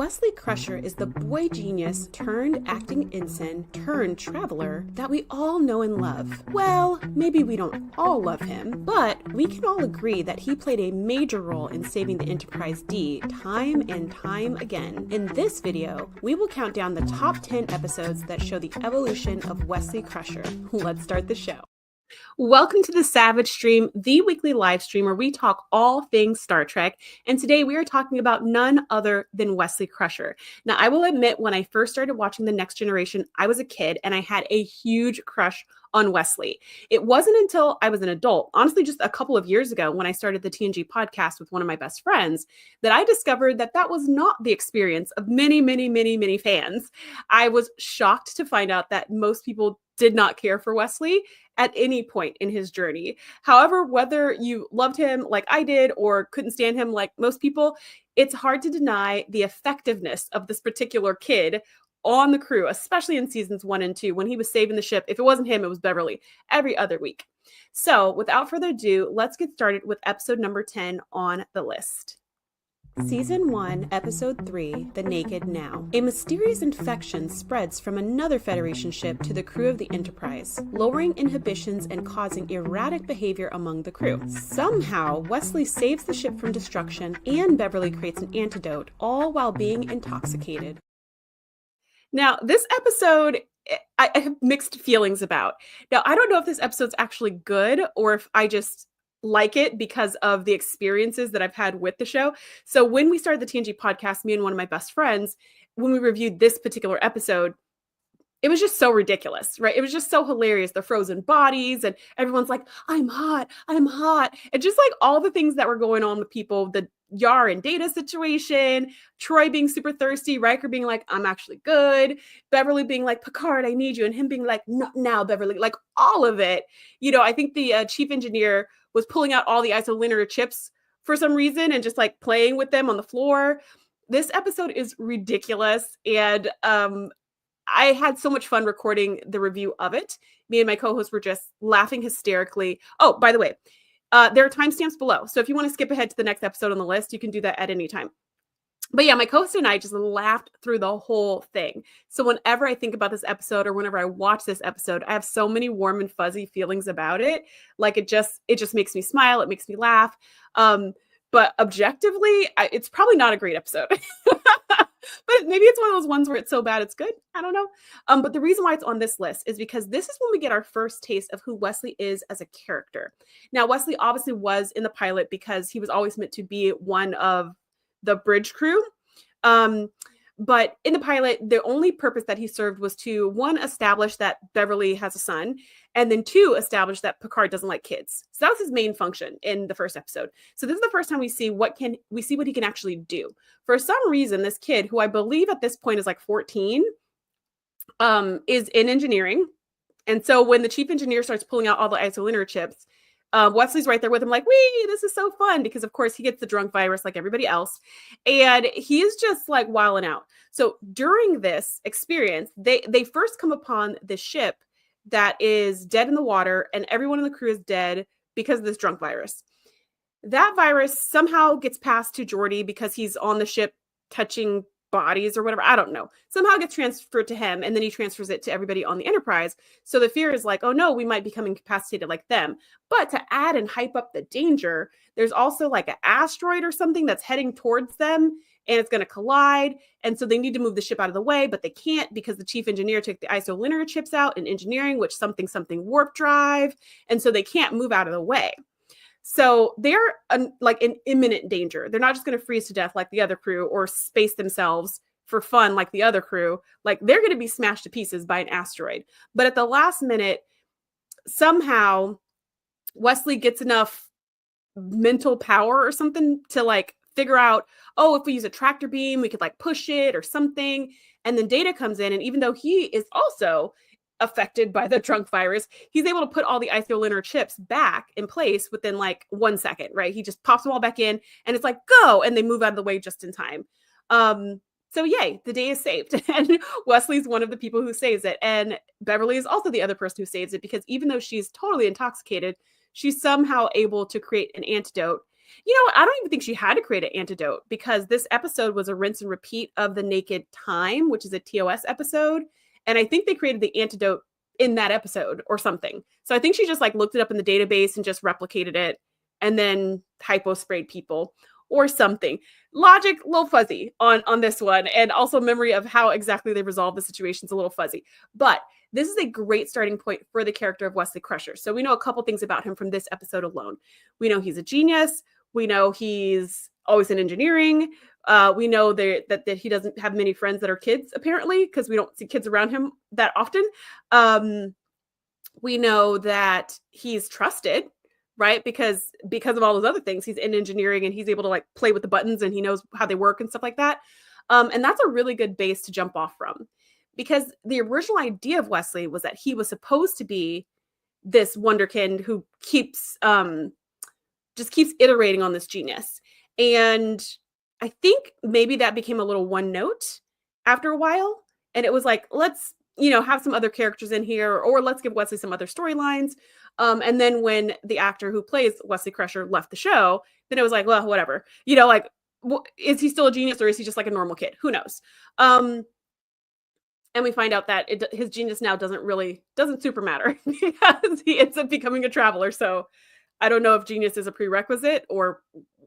Wesley Crusher is the boy genius turned acting ensign turned traveler that we all know and love. Well, maybe we don't all love him, but we can all agree that he played a major role in saving the Enterprise D time and time again. In this video, we will count down the top 10 episodes that show the evolution of Wesley Crusher. Let's start the show. Welcome to the Savage Stream, the weekly live stream where we talk all things Star Trek. And today we are talking about none other than Wesley Crusher. Now, I will admit, when I first started watching The Next Generation, I was a kid and I had a huge crush on Wesley. It wasn't until I was an adult, honestly, just a couple of years ago when I started the TNG podcast with one of my best friends, that I discovered that that was not the experience of many fans. I was shocked to find out that most people did not care for Wesley at any point in his journey. However, whether you loved him like I did or couldn't stand him like most people, it's hard to deny the effectiveness of this particular kid on the crew, especially in seasons 1 and 2, when he was saving the ship. If it wasn't him, it was Beverly every other week. So without further ado, let's get started with episode number 10 on the list. Season 1, Episode 3, The Naked Now. A mysterious infection spreads from another Federation ship to the crew of the Enterprise, lowering inhibitions and causing erratic behavior among the crew. Somehow, Wesley saves the ship from destruction, and Beverly creates an antidote, all while being intoxicated. Now, this episode, I have mixed feelings about. Now, I don't know if this episode's actually good or if I just like it because of the experiences that I've had with the show. So when we started the TNG podcast, me and one of my best friends, when we reviewed this particular episode, it was just so ridiculous, right? It was just so hilarious. The frozen bodies and everyone's like, I'm hot. And just like all the things that were going on with people, the Yar and Data situation, Troy being super thirsty, Riker being like, I'm actually good, Beverly being like, Picard, I need you, and him being like, not now, Beverly, like all of it. You know, I think the chief engineer was pulling out all the isolinear chips for some reason and just like playing with them on the floor. This episode is ridiculous. And I had so much fun recording the review of it. Me and my co-host were just laughing hysterically. Oh, by the way, there are timestamps below. So if you want to skip ahead to the next episode on the list, you can do that at any time. But yeah, my co-host and I just laughed through the whole thing. So whenever I think about this episode or whenever I watch this episode, I have so many warm and fuzzy feelings about it. Like it just makes me smile. It makes me laugh. But objectively, it's probably not a great episode. But maybe it's one of those ones where it's so bad it's good. I don't know. But the reason why it's on this list is because this is when we get our first taste of who Wesley is as a character. Now, Wesley obviously was in the pilot because he was always meant to be one of the bridge crew. But in the pilot, the only purpose that he served was to, 1, establish that Beverly has a son, and then 2, establish that Picard doesn't like kids. So that was his main function in the first episode. So this is the first time we see what he can actually do. For some reason, this kid, who I believe at this point is like 14, is in engineering. And so when the chief engineer starts pulling out all the isolinear chips, Wesley's right there with him like, wee, this is so fun, because of course he gets the drunk virus like everybody else. And he's just like wilding out. So during this experience, they first come upon this ship that is dead in the water, and everyone in the crew is dead because of this drunk virus. That virus somehow gets passed to Geordi because he's on the ship touching bodies or whatever. I don't know. Somehow it gets transferred to him, and then he transfers it to everybody on the Enterprise. So the fear is like, oh no, we might become incapacitated like them. But to add and hype up the danger, there's also like an asteroid or something that's heading towards them, and it's going to collide. And so they need to move the ship out of the way, but they can't because the chief engineer took the isolinear chips out in engineering, which something warp drive. And so they can't move out of the way. So they're like in imminent danger. They're not just going to freeze to death like the other crew or space themselves for fun like the other crew. Like they're going to be smashed to pieces by an asteroid. But at the last minute, somehow Wesley gets enough mental power or something to like figure out, oh, if we use a tractor beam, we could like push it or something. And then Data comes in. And even though he is also affected by the drunk virus, he's able to put all the isolinear chips back in place within like 1 second, right? He just pops them all back in and it's like, go, and they move out of the way just in time. So yay, the day is saved. And Wesley's one of the people who saves it. And Beverly is also the other person who saves it, because even though she's totally intoxicated, she's somehow able to create an antidote. You know what? I don't even think she had to create an antidote because this episode was a rinse and repeat of the Naked Time, which is a TOS episode. And I think they created the antidote in that episode or something. So I think she just like looked it up in the database and just replicated it and then hypo sprayed people or something. Logic, a little fuzzy on this one. And also memory of how exactly they resolved the situation is a little fuzzy. But this is a great starting point for the character of Wesley Crusher. So we know a couple things about him from this episode alone. We know he's a genius. We know he's always in engineering. We know that he doesn't have many friends that are kids, apparently, because we don't see kids around him that often. We know that he's trusted, right? Because of all those other things, he's in engineering and he's able to like play with the buttons and he knows how they work and stuff like that. And that's a really good base to jump off from, because the original idea of Wesley was that he was supposed to be this wonderkind who just keeps iterating on this genius. And I think maybe that became a little one note after a while. And it was like, let's, have some other characters in here, or let's give Wesley some other storylines. And then when the actor who plays Wesley Crusher left the show, then it was like, well, whatever, is he still a genius or is he just like a normal kid? Who knows? And we find out that his genius now doesn't super matter because he ends up becoming a traveler. So I don't know if genius is a prerequisite or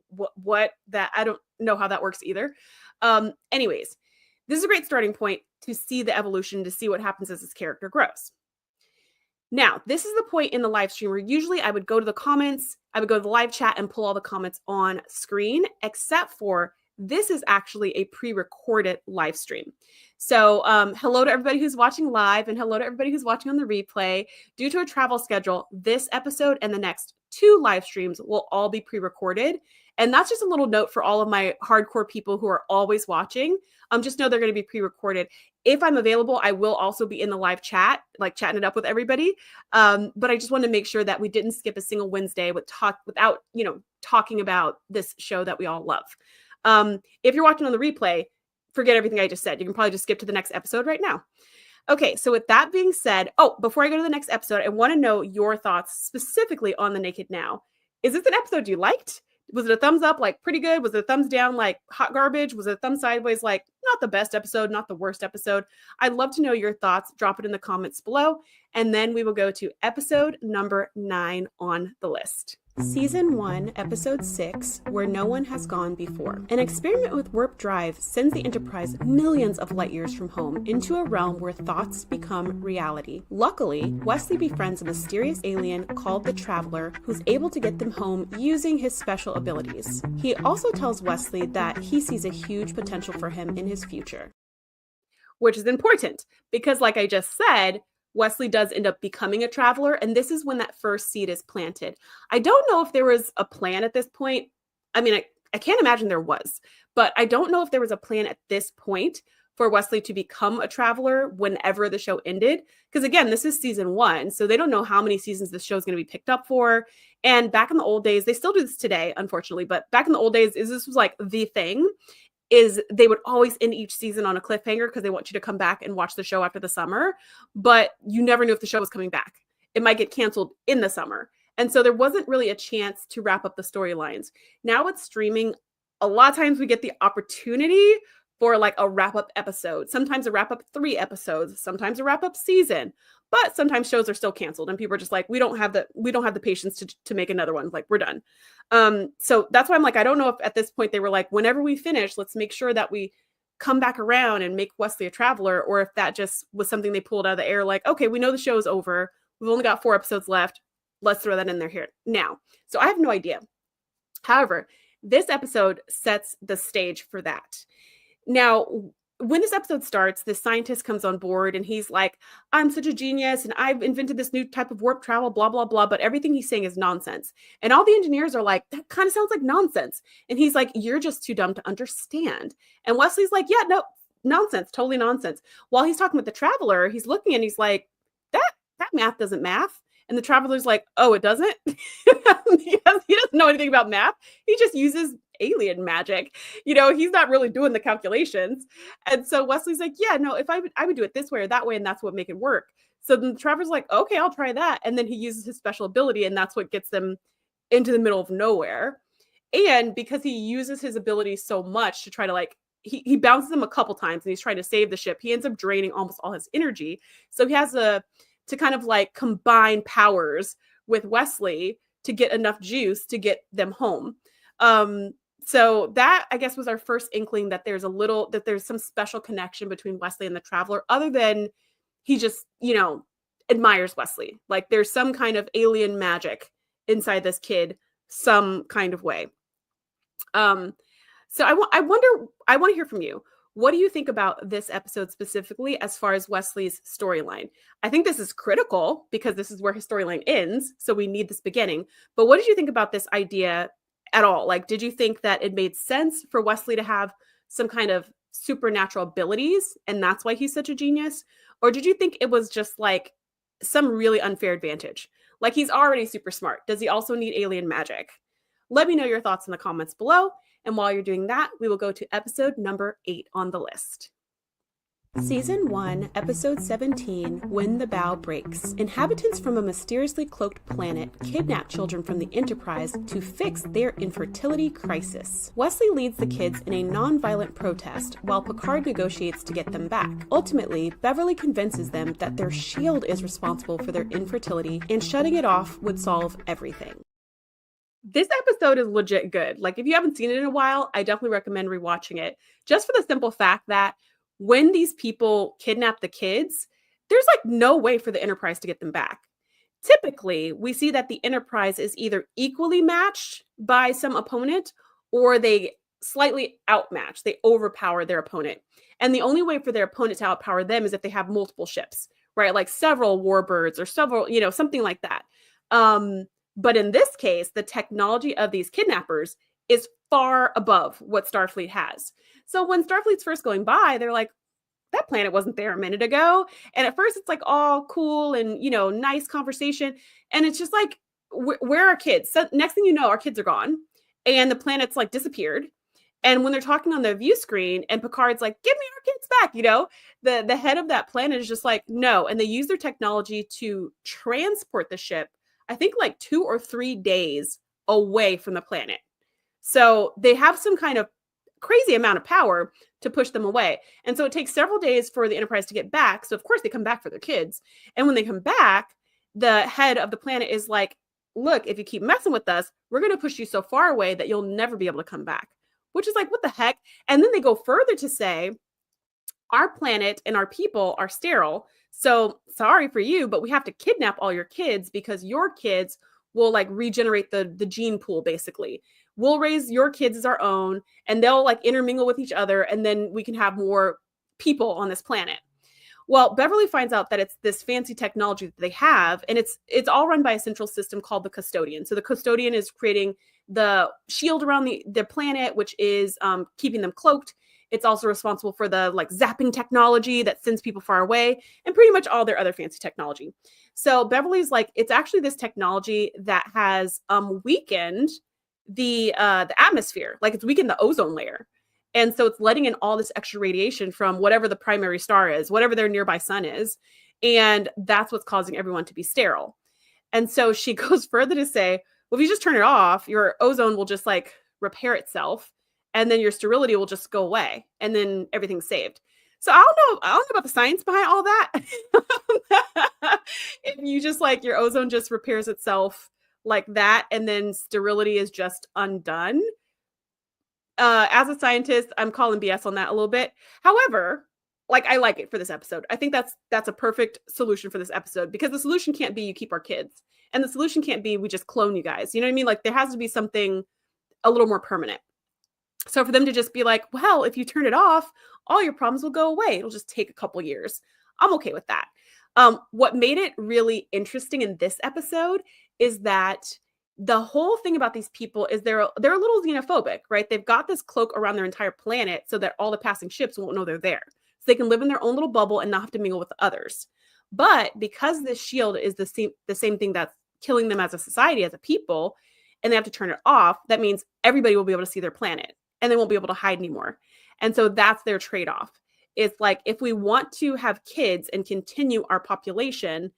what that, I don't know how that works either. Anyways, this is a great starting point to see the evolution, to see what happens as this character grows. Now, this is the point in the live stream where usually I would go to the comments, I would go to the live chat and pull all the comments on screen, except for this is actually a pre-recorded live stream. So hello to everybody who's watching live and hello to everybody who's watching on the replay. Due to a travel schedule, this episode and the next 2 live streams will all be pre-recorded. And that's just a little note for all of my hardcore people who are always watching. Just know they're going to be pre-recorded. If I'm available, I will also be in the live chat, like chatting it up with everybody. But I just wanted to make sure that we didn't skip a single Wednesday without talking about this show that we all love. If you're watching on the replay, forget everything I just said. You can probably just skip to the next episode right now. Okay, so with that being said, before I go to the next episode, I want to know your thoughts specifically on The Naked Now. Is this an episode you liked? Was it a thumbs up, like pretty good? Was it a thumbs down, like hot garbage? Was it a thumbs sideways, like not the best episode, not the worst episode? I'd love to know your thoughts. Drop it in the comments below. And then we will go to episode number 9 on the list. Season 1, Episode 6, Where No One Has Gone Before. An experiment with warp drive sends the Enterprise millions of light years from home into a realm where thoughts become reality. Luckily, Wesley befriends a mysterious alien called the Traveler, who's able to get them home using his special abilities. He also tells Wesley that he sees a huge potential for him in his future. Which is important, because like I just said, Wesley does end up becoming a traveler, and this is when that first seed is planted. I don't know if there was a plan at this point. I mean, I can't imagine there was, but I don't know if there was a plan at this point for Wesley to become a traveler whenever the show ended. Because again, this is season 1, so they don't know how many seasons this show is going to be picked up for. And back in the old days, they still do this today, unfortunately, but back in the old days, this was like the thing. Is they would always end each season on a cliffhanger because they want you to come back and watch the show after the summer, but you never knew if the show was coming back. It might get canceled in the summer. And so there wasn't really a chance to wrap up the storylines. Now with streaming, a lot of times we get the opportunity for like a wrap-up episode, sometimes a wrap-up 3 episodes, sometimes a wrap-up season, but sometimes shows are still canceled and people are just like, we don't have the patience to make another one. Like, we're done. So that's why I'm like, I don't know if at this point they were like, whenever we finish, let's make sure that we come back around and make Wesley a traveler, or if that just was something they pulled out of the air. Like, okay, we know the show is over. We've only got 4 episodes left. Let's throw that in there here now. So I have no idea. However, this episode sets the stage for that. Now, when this episode starts, the scientist comes on board and he's like, I'm such a genius and I've invented this new type of warp travel, blah, blah, blah. But everything he's saying is nonsense. And all the engineers are like, that kind of sounds like nonsense. And he's like, you're just too dumb to understand. And Wesley's like, yeah, no, nonsense, totally nonsense. While he's talking with the traveler, he's looking and he's like, that math doesn't math. And the traveler's like, oh, it doesn't? Because he doesn't know anything about math. He just uses alien magic. He's not really doing the calculations. And so Wesley's like, yeah, no, if I would do it this way or that way, and that's what make it work. So then the traveler's like, okay, I'll try that. And then he uses his special ability, and that's what gets them into the middle of nowhere. And because he uses his ability so much to try to like, he bounces him a couple times and he's trying to save the ship. He ends up draining almost all his energy. So he has to kind of like combine powers with Wesley to get enough juice to get them home. So that, I guess, was our first inkling that there's some special connection between Wesley and the Traveler, other than he just, admires Wesley. Like there's some kind of alien magic inside this kid, some kind of way. So I want to hear from you. What do you think about this episode specifically as far as Wesley's storyline? I think this is critical because this is where his storyline ends. So we need this beginning. But what did you think about this idea at all? Like, did you think that it made sense for Wesley to have some kind of supernatural abilities and that's why he's such a genius? Or did you think it was just like some really unfair advantage? Like he's already super smart. Does he also need alien magic? Let me know your thoughts in the comments below. And while you're doing that, we will go to episode number 8 on the list. Season 1, Episode 17, When the Bow Breaks. Inhabitants from a mysteriously cloaked planet kidnap children from the Enterprise to fix their infertility crisis. Wesley leads the kids in a non-violent protest, while Picard negotiates to get them back. Ultimately, Beverly convinces them that their shield is responsible for their infertility, and shutting it off would solve everything. This episode is legit good. Like, if you haven't seen it in a while, I definitely recommend rewatching it. Just for the simple fact that when these people kidnap the kids, there's like no way for the Enterprise to get them back. Typically, we see that the Enterprise is either equally matched by some opponent or they slightly outmatch. They overpower their opponent. And the only way for their opponent to outpower them is if they have multiple ships, right? Like several warbirds or several, something like that. But in this case, the technology of these kidnappers is far above what Starfleet has. So when Starfleet's first going by, they're like, that planet wasn't there a minute ago. And at first it's like all cool and, nice conversation. And it's just like, where are kids? So next thing you know, our kids are gone and the planet's like disappeared. And when they're talking on the view screen and Picard's like, give me our kids back, the head of that planet is just like, no. And they use their technology to transport the ship, I think like 2 or 3 days away from the planet. So they have some kind of crazy amount of power to push them away. And so it takes several days for the Enterprise to get back. So of course they come back for their kids. And when they come back, the head of the planet is like, look, if you keep messing with us, we're going to push you so far away that you'll never be able to come back, which is like, what the heck? And then they go further to say, our planet and our people are sterile. So sorry for you, but we have to kidnap all your kids because your kids will like regenerate the gene pool, basically. We'll raise your kids as our own and they'll like intermingle with each other. And then we can have more people on this planet. Well, Beverly finds out that it's this fancy technology that they have, and it's all run by a central system called the Custodian. So the Custodian is creating the shield around the planet, which is keeping them cloaked. It's also responsible for the like zapping technology that sends people far away and pretty much all their other fancy technology. So Beverly's like, it's actually this technology that has weakened the atmosphere, like it's weakened the ozone layer. And so it's letting in all this extra radiation from whatever the primary star is, whatever their nearby sun is. And that's what's causing everyone to be sterile. And so she goes further to say, well, if you just turn it off, your ozone will just like repair itself. And then your sterility will just go away. And then everything's saved. So I don't know about the science behind all that. If you just like your ozone just repairs itself like that, and then sterility is just undone. As a scientist, I'm calling BS on that a little bit. However, like I like it for this episode. I think that's a perfect solution for this episode, because the solution can't be you keep our kids. And the solution can't be we just clone you guys. You know what I mean? Like there has to be something a little more permanent. So for them to just be like, well, if you turn it off, all your problems will go away. It'll just take a couple years. I'm okay with that. What made it really interesting in this episode is that the whole thing about these people is they're a little xenophobic, right? They've got this cloak around their entire planet so that all the passing ships won't know they're there. So they can live in their own little bubble and not have to mingle with others. But because this shield is the same thing that's killing them as a society, as a people, and they have to turn it off, that means everybody will be able to see their planet and they won't be able to hide anymore. And so that's their trade-off. It's like, if we want to have kids and continue our population,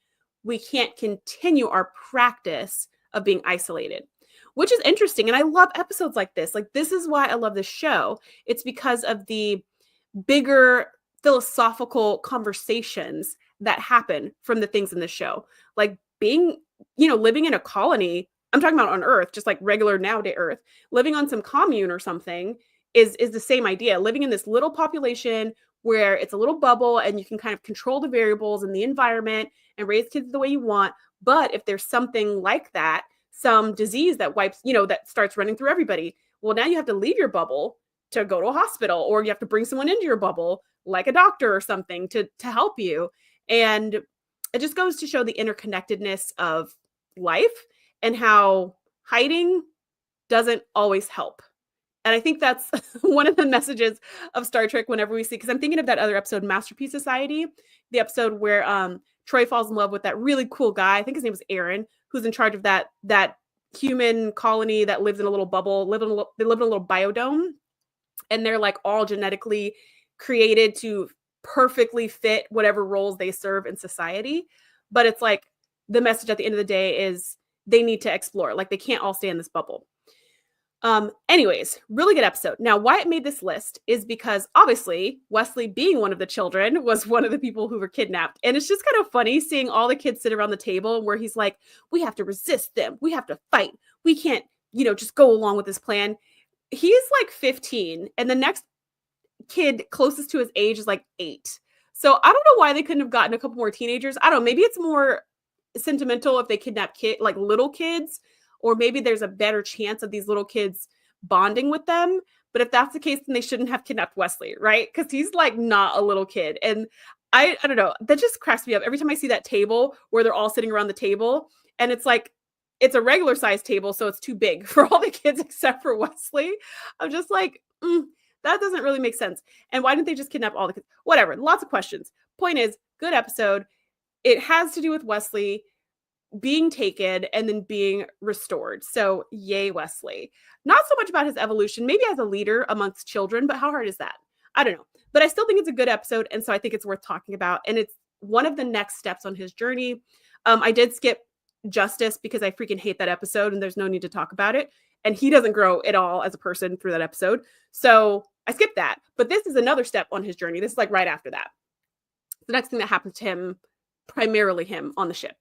we can't continue our practice of being isolated. which is interesting. And I love episodes like this. Like, this is why I love this show. It's because of the bigger philosophical conversations that happen from the things in the show. Like being, living in a colony, I'm talking about on Earth, just like regular nowadays Earth, living on some commune or something is the same idea. Living in this little population where it's a little bubble and you can kind of control the variables in the environment and raise kids the way you want. But if there's something like that, some disease that wipes, that starts running through everybody, well, now you have to leave your bubble to go to a hospital, or you have to bring someone into your bubble, like a doctor or something, to help you. And it just goes to show the interconnectedness of life and how hiding doesn't always help. And I think that's one of the messages of Star Trek whenever we see, because I'm thinking of that other episode, Masterpiece Society, the episode where Troy falls in love with that really cool guy. I think his name is Aaron, who's in charge of that human colony that lives in a little bubble, they live in a little biodome, and they're like all genetically created to perfectly fit whatever roles they serve in society. But it's like the message at the end of the day is they need to explore. Like, they can't all stay in this bubble. Anyways, really good episode. Now, why it made this list is because obviously Wesley, being one of the children, was one of the people who were kidnapped. And it's just kind of funny seeing all the kids sit around the table where he's like, we have to resist them. We have to fight. We can't, just go along with this plan. He's like 15 and the next kid closest to his age is like 8. So I don't know why they couldn't have gotten a couple more teenagers. I don't know. Maybe it's more sentimental if they kidnap like little kids, or maybe there's a better chance of these little kids bonding with them. But if that's the case, then they shouldn't have kidnapped Wesley, right? Because he's like not a little kid. And I don't know. That just cracks me up every time I see that table where they're all sitting around the table. And it's like, it's a regular size table, so it's too big for all the kids except for Wesley. I'm just like, that doesn't really make sense. And why didn't they just kidnap all the kids? Whatever. Lots of questions. Point is, good episode. It has to do with Wesley being taken and then being restored. So yay, Wesley. Not so much about his evolution, maybe as a leader amongst children, but how hard is that? I don't know. But I still think it's a good episode. And so I think it's worth talking about. And it's one of the next steps on his journey. I did skip Justice because I freaking hate that episode and there's no need to talk about it. And he doesn't grow at all as a person through that episode. So I skipped that. But this is another step on his journey. This is like right after that. The next thing that happens to him, primarily him on the ship.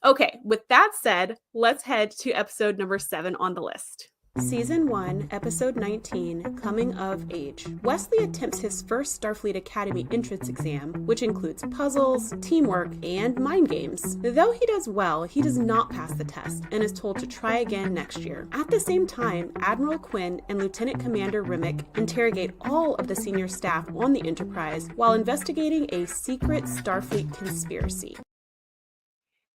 Okay, with that said, let's head to episode number 7 on the list. Season 1, Episode 19, Coming of Age. Wesley attempts his first Starfleet Academy entrance exam, which includes puzzles, teamwork, and mind games. Though he does well, he does not pass the test and is told to try again next year. At the same time, Admiral Quinn and Lieutenant Commander Rimmick interrogate all of the senior staff on the Enterprise while investigating a secret Starfleet conspiracy.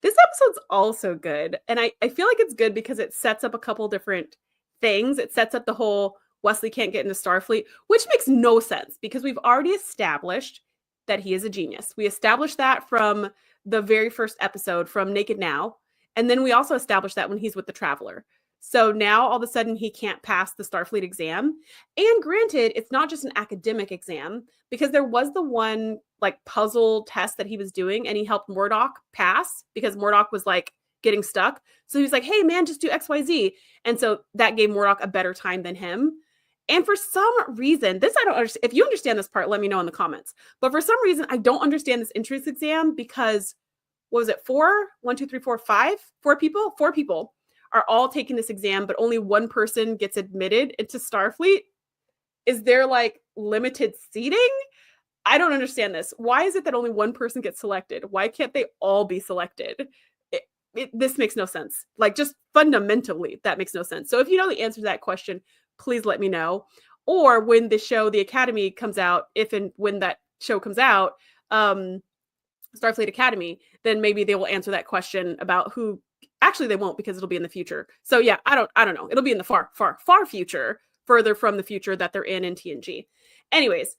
This episode's also good, and I feel like it's good because it sets up a couple different things. It sets up the whole Wesley can't get into Starfleet, which makes no sense because we've already established that he is a genius. We established that from the very first episode from Naked Now, and then we also established that when he's with the Traveler. So now all of a sudden he can't pass the Starfleet exam. And granted, it's not just an academic exam because there was the one like puzzle test that he was doing and he helped Murdoch pass because Murdoch was like getting stuck. So he was like, hey man, just do XYZ. And so that gave Murdoch a better time than him. And for some reason, this I don't understand. If you understand this part, let me know in the comments. But for some reason, I don't understand this entrance exam because what was it? 4 people? 4 people are all taking this exam, but only one person gets admitted into Starfleet. Is there like limited seating? I don't understand this. Why is it that only one person gets selected? Why can't they all be selected? This makes no sense. Like just fundamentally, that makes no sense. So if you know the answer to that question, please let me know. Or when the show, The Academy comes out, if and when that show comes out, Starfleet Academy, then maybe they will answer that question about who. Actually, they won't because it'll be in the future. So yeah, I don't know. It'll be in the far, far, far future, further from the future that they're in TNG. Anyways,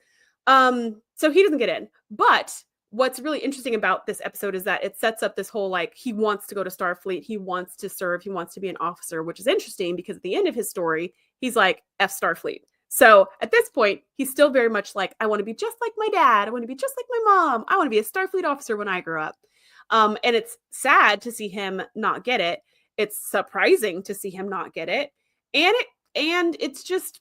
so he doesn't get in. But what's really interesting about this episode is that it sets up this whole, like, he wants to go to Starfleet. He wants to serve. He wants to be an officer, which is interesting because at the end of his story, he's like, F Starfleet. So at this point, he's still very much like, I want to be just like my dad. I want to be just like my mom. I want to be a Starfleet officer when I grow up. And it's sad to see him not get it. It's surprising to see him not get it. And it's just,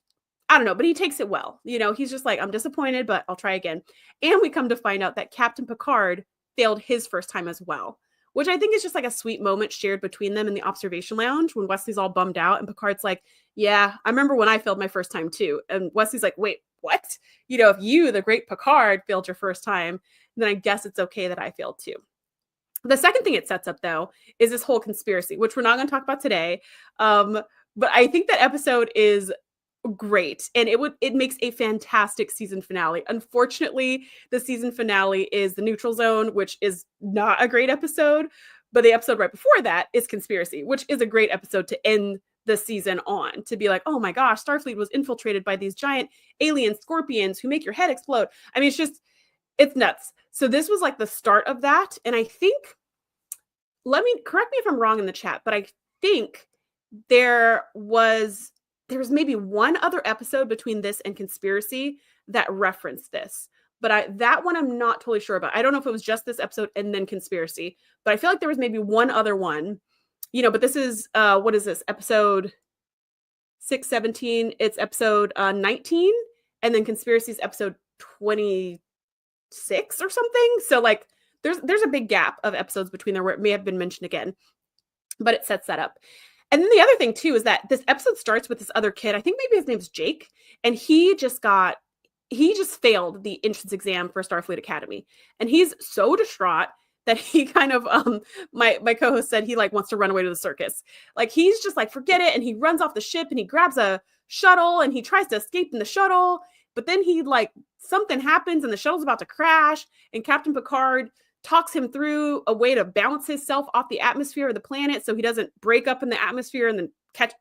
I don't know, but he takes it well. He's just like, I'm disappointed, but I'll try again. And we come to find out that Captain Picard failed his first time as well, which I think is just like a sweet moment shared between them in the observation lounge when Wesley's all bummed out and Picard's like, yeah, I remember when I failed my first time too. And Wesley's like, wait, what? If you, the great Picard, failed your first time, then I guess it's okay that I failed too. The second thing it sets up, though, is this whole conspiracy, which we're not going to talk about today. But I think that episode is great, and it makes a fantastic season finale. Unfortunately, the season finale is the Neutral Zone, which is not a great episode, but the episode right before that is Conspiracy, which is a great episode to end the season on, to be like, oh my gosh, Starfleet was infiltrated by these giant alien scorpions who make your head explode. I mean, it's nuts. So this was like the start of that, and I think, correct me if I'm wrong in the chat, but I think there was maybe one other episode between this and Conspiracy that referenced this. But that one I'm not totally sure about. I don't know if it was just this episode and then Conspiracy, but I feel like there was maybe one other one. But this is, what is this? Episode 617. It's episode 19. And then Conspiracy is episode 26 or something. So like there's a big gap of episodes between there where it may have been mentioned again, but it sets that up. And then the other thing too is that this episode starts with this other kid. I think maybe his name's Jake, and he just failed the entrance exam for Starfleet Academy, and he's so distraught that he kind of my co-host said he like wants to run away to the circus. Like he's just like, forget it, and he runs off the ship and he grabs a shuttle and he tries to escape in the shuttle, but then something happens and the shuttle's about to crash, and Captain Picard talks him through a way to balance himself off the atmosphere of the planet so he doesn't break up in the atmosphere and then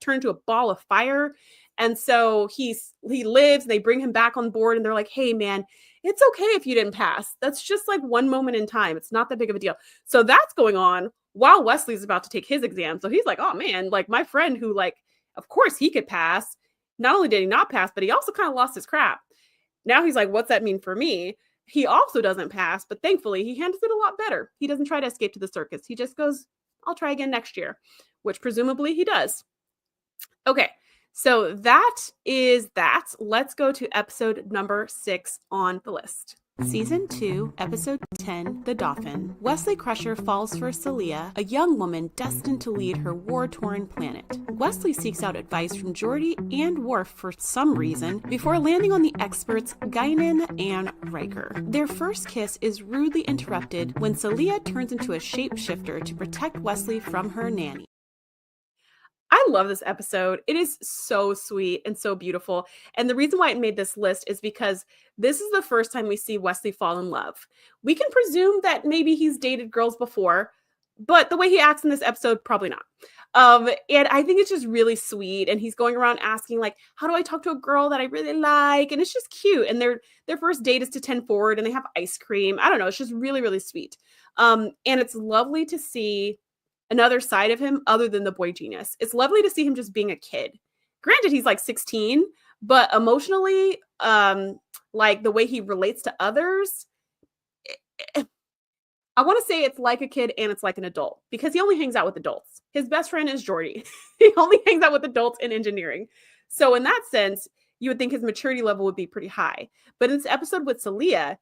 turn into a ball of fire. And so he lives, and they bring him back on board, and they're like, hey man, it's okay if you didn't pass. That's just like one moment in time. It's not that big of a deal. So that's going on while Wesley's about to take his exam. So he's like, oh man, like my friend who of course he could pass. Not only did he not pass, but he also kind of lost his crap. Now he's like, what's that mean for me? He also doesn't pass, but thankfully he handles it a lot better. He doesn't try to escape to the circus. He just goes, I'll try again next year, which presumably he does. Okay, so that is that. Let's go to episode number 6 on the list. Season 2, Episode 10, The Dolphin. Wesley Crusher falls for Celia, a young woman destined to lead her war-torn planet. Wesley seeks out advice from Geordi and Worf for some reason before landing on the experts Guinan and Riker. Their first kiss is rudely interrupted when Celia turns into a shapeshifter to protect Wesley from her nanny. I love this episode. It is so sweet and so beautiful. And the reason why it made this list is because this is the first time we see Wesley fall in love. We can presume that maybe he's dated girls before, but the way he acts in this episode, probably not. And I think it's just really sweet. And he's going around asking like, how do I talk to a girl that I really like? And it's just cute. And their first date is to 10 forward and they have ice cream. I don't know. It's just really, really sweet. And it's lovely to see another side of him other than the boy genius. It's lovely to see him just being a kid. Granted, he's like 16, but emotionally, like the way he relates to others, I want to say it's like a kid and it's like an adult because he only hangs out with adults. His best friend is Geordi. He only hangs out with adults in engineering. So in that sense, you would think his maturity level would be pretty high. But in this episode with Celia,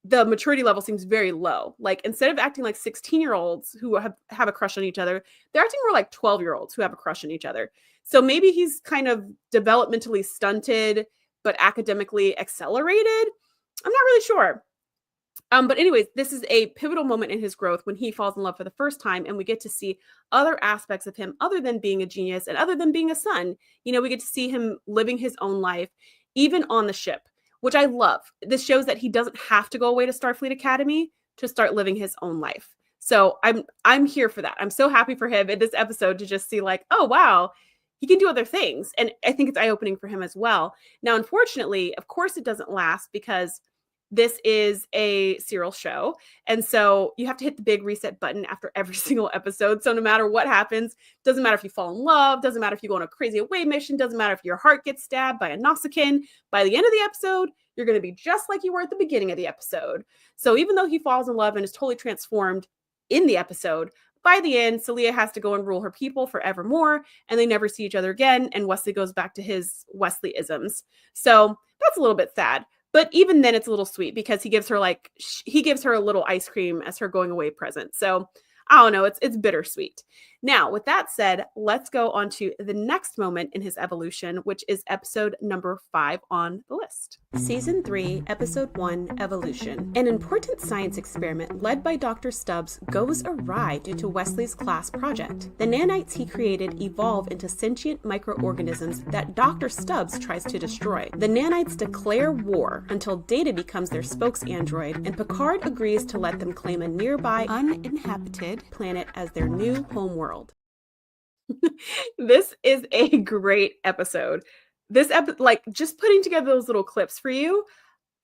the maturity level seems very low. Like instead of acting like 16-year-olds who have a crush on each other, they're acting more like 12-year-olds who have a crush on each other. So maybe he's kind of developmentally stunted, but academically accelerated. I'm not really sure. But anyways, this is a pivotal moment in his growth when he falls in love for the first time, and we get to see other aspects of him other than being a genius and other than being a son. You know, we get to see him living his own life, even on the ship, which I love. This shows that he doesn't have to go away to Starfleet Academy to start living his own life. So I'm here for that. I'm so happy for him in this episode to just see like, oh, wow, he can do other things. And I think it's eye-opening for him as well. Now, unfortunately, of course, it doesn't last because this is a serial show. And so you have to hit the big reset button after every single episode. So no matter what happens, doesn't matter if you fall in love, doesn't matter if you go on a crazy away mission, doesn't matter if your heart gets stabbed by a Nausicaan, by the end of the episode, you're going to be just like you were at the beginning of the episode. So even though he falls in love and is totally transformed in the episode, by the end, Celia has to go and rule her people forevermore, and they never see each other again, and Wesley goes back to his Wesley-isms. So that's a little bit sad. But even then, it's a little sweet because he gives her a little ice cream as her going away present. So I don't know, it's bittersweet. Now, with that said, let's go on to the next moment in his evolution, which is episode number 5 on the list. Season 3, Episode 1, Evolution. An important science experiment led by Dr. Stubbs goes awry due to Wesley's class project. The nanites he created evolve into sentient microorganisms that Dr. Stubbs tries to destroy. The nanites declare war until Data becomes their spokes android, and Picard agrees to let them claim a nearby uninhabited planet as their new homeworld. This is a great episode. Just putting together those little clips for you,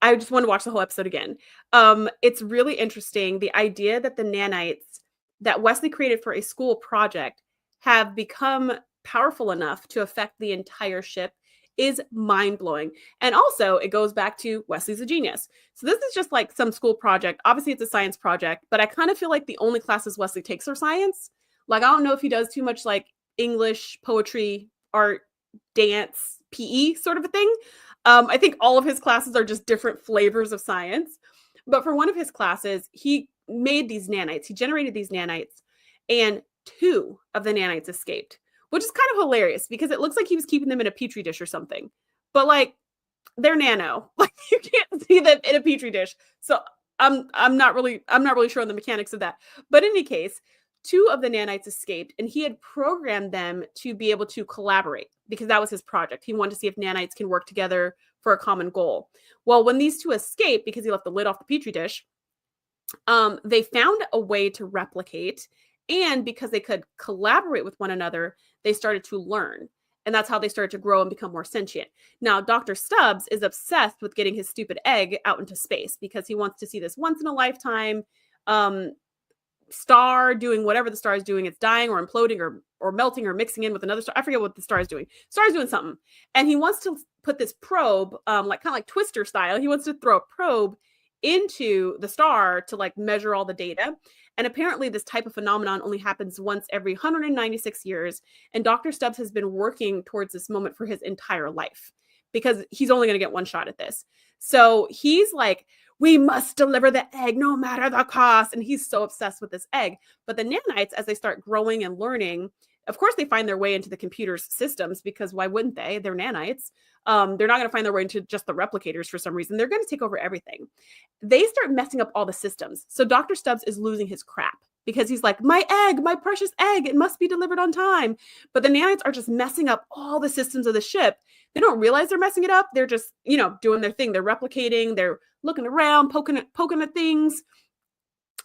I just want to watch the whole episode again. It's really interesting. The idea that the nanites that Wesley created for a school project have become powerful enough to affect the entire ship is mind-blowing. And also, it goes back to Wesley's a genius. So this is just like some school project. Obviously, it's a science project, but I kind of feel like the only classes Wesley takes are science. Like, I don't know if he does too much like English, poetry, art, dance, PE sort of a thing. I think all of his classes are just different flavors of science. But for one of his classes, he made these nanites. He generated these nanites, and 2 of the nanites escaped, which is kind of hilarious because it looks like he was keeping them in a petri dish or something. But like, they're nano. Like, you can't see them in a petri dish. So I'm not really sure on the mechanics of that. But in any case, 2 of the nanites escaped, and he had programmed them to be able to collaborate because that was his project. He wanted to see if nanites can work together for a common goal. Well, when these 2 escaped, because he left the lid off the petri dish, they found a way to replicate, and because they could collaborate with one another, they started to learn. And that's how they started to grow and become more sentient. Now, Dr. Stubbs is obsessed with getting his stupid egg out into space because he wants to see this once in a lifetime star doing whatever the star is doing. It's dying or imploding or melting or mixing in with another star. I forget what the star is doing. Star is doing something. And he wants to put this probe, kind of like Twister style. He wants to throw a probe into the star to like measure all the data. And apparently this type of phenomenon only happens once every 196 years. And Dr. Stubbs has been working towards this moment for his entire life because he's only going to get one shot at this. So he's like, we must deliver the egg no matter the cost. And he's so obsessed with this egg. But the nanites, as they start growing and learning, of course, they find their way into the computer's systems because why wouldn't they? They're nanites. They're not going to find their way into just the replicators for some reason. They're going to take over everything. They start messing up all the systems. So Dr. Stubbs is losing his crap because he's like, my egg, my precious egg, it must be delivered on time. But the nanites are just messing up all the systems of the ship. They don't realize they're messing it up. They're just, doing their thing. They're replicating. They're looking around, poking at things.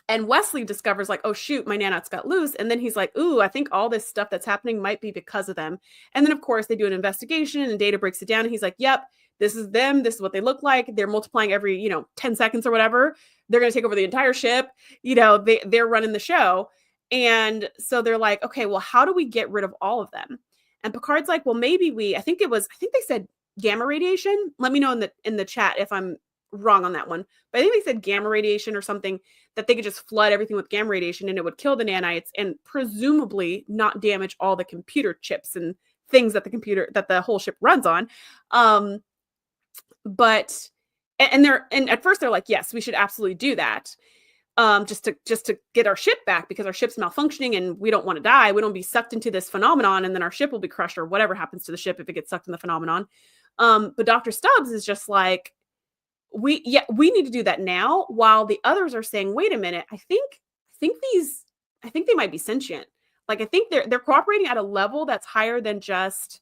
And Wesley discovers like, oh shoot, my nanites got loose. And then he's like, ooh, I think all this stuff that's happening might be because of them. And then of course they do an investigation and Data breaks it down. And he's like, yep, this is them. This is what they look like. They're multiplying every, 10 seconds or whatever. They're going to take over the entire ship. They're running the show. And so they're like, okay, well, how do we get rid of all of them? And Picard's like, well, maybe I think they said gamma radiation. Let me know in the chat if I'm wrong on that one. But I think they said gamma radiation or something, that they could just flood everything with gamma radiation and it would kill the nanites and presumably not damage all the computer chips and things that the whole ship runs on. But at first they're like, yes, we should absolutely do that. Just to get our ship back because our ship's malfunctioning and we don't want to die. We don't be sucked into this phenomenon and then our ship will be crushed or whatever happens to the ship if it gets sucked in the phenomenon. But Dr. Stubbs is just like, we need to do that now, while the others are saying, wait a minute, I think they might be sentient. Like, I think they're cooperating at a level that's higher than just,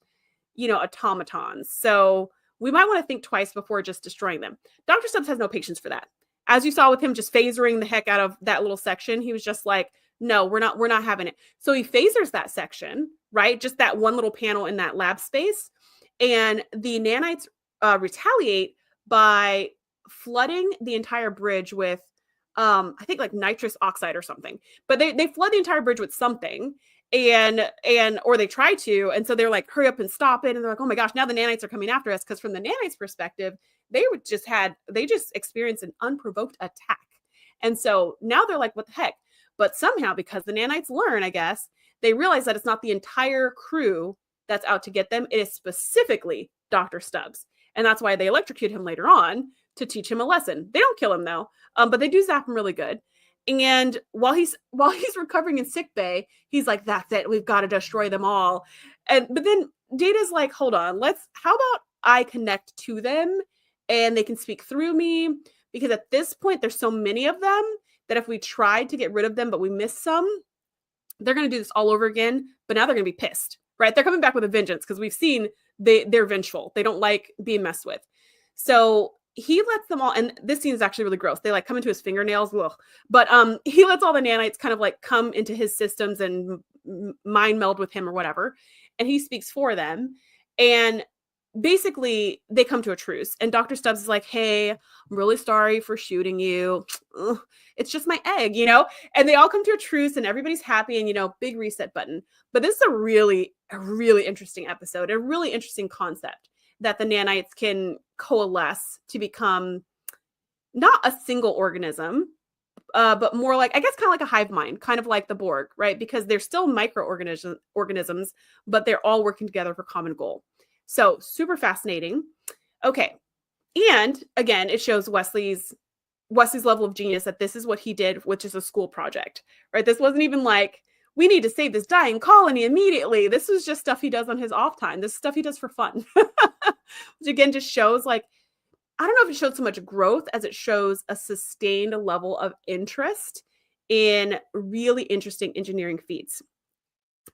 automatons. So we might want to think twice before just destroying them. Dr. Stubbs has no patience for that. As you saw with him just phasering the heck out of that little section, he was just like, no, we're not having it. So he phasers that section, right? Just that one little panel in that lab space. And the nanites retaliate by flooding the entire bridge with, I think like nitrous oxide or something. But they flood the entire bridge with something, or they try to. And so they're like, hurry up and stop it. And they're like, oh my gosh, now the nanites are coming after us. Because from the nanites' perspective, they just experienced an unprovoked attack. And so now they're like, what the heck? But somehow, because the nanites learn, I guess, they realize that it's not the entire crew that's out to get them. It is specifically Dr. Stubbs. And that's why they electrocute him later on to teach him a lesson. They don't kill him though, but they do zap him really good. And while he's recovering in sick bay, he's like, "That's it. We've got to destroy them all." But then Data's like, "Hold on. How about I connect to them and they can speak through me? Because at this point, there's so many of them that if we tried to get rid of them, but we missed some, they're going to do this all over again. But now they're going to be pissed, right? They're coming back with a vengeance because we've seen they're vengeful. They don't like being messed with. So he lets them all, and this scene is actually really gross. They like come into his fingernails, ugh. But he lets all the nanites kind of like come into his systems and mind meld with him or whatever, and he speaks for them. And basically, they come to a truce, and Dr. Stubbs is like, "Hey, I'm really sorry for shooting you. Ugh, it's just my egg, you know?" And they all come to a truce, and everybody's happy, and, you know, big reset button. But this is a really interesting episode, a really interesting concept that the nanites can coalesce to become not a single organism, but more like, I guess, kind of like a hive mind, kind of like the Borg, right? Because they're still microorganisms, but they're all working together for common goal. So super fascinating. Okay. And again, it shows Wesley's level of genius, that this is what he did, which is a school project, right? This wasn't even like, we need to save this dying colony immediately. This was just stuff he does on his off time. This is stuff he does for fun, which again, just shows like, I don't know if it showed so much growth as it shows a sustained level of interest in really interesting engineering feats.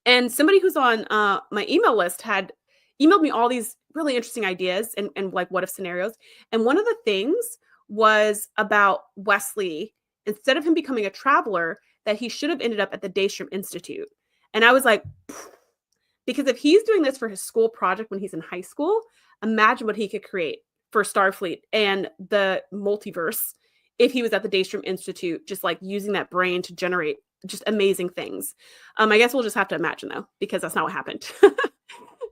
And somebody who's on my email list had emailed me all these really interesting ideas and like what if scenarios. And one of the things was about Wesley, instead of him becoming a traveler, that he should have ended up at the Daystrom Institute. And I was like, because if he's doing this for his school project when he's in high school, imagine what he could create for Starfleet and the multiverse if he was at the Daystrom Institute, just like using that brain to generate just amazing things. I guess we'll just have to imagine though, because that's not what happened.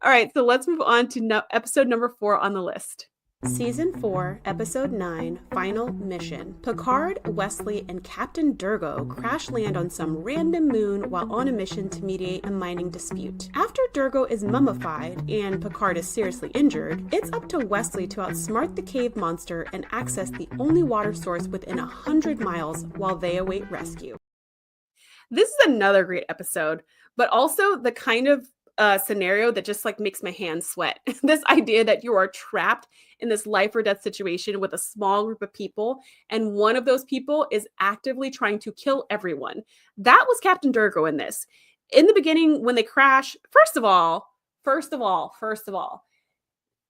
All right, so let's move on to episode number 4 on the list. Season 4, Episode 9, Final Mission. Picard, Wesley, and Captain Durgo crash land on some random moon while on a mission to mediate a mining dispute. After Durgo is mummified and Picard is seriously injured, it's up to Wesley to outsmart the cave monster and access the only water source within 100 miles while they await rescue. This is another great episode, but also the kind of scenario that just like makes my hands sweat. This idea that you are trapped in this life or death situation with a small group of people, and one of those people is actively trying to kill everyone. That was Captain Durgo in this. In the beginning, when they crash, first of all,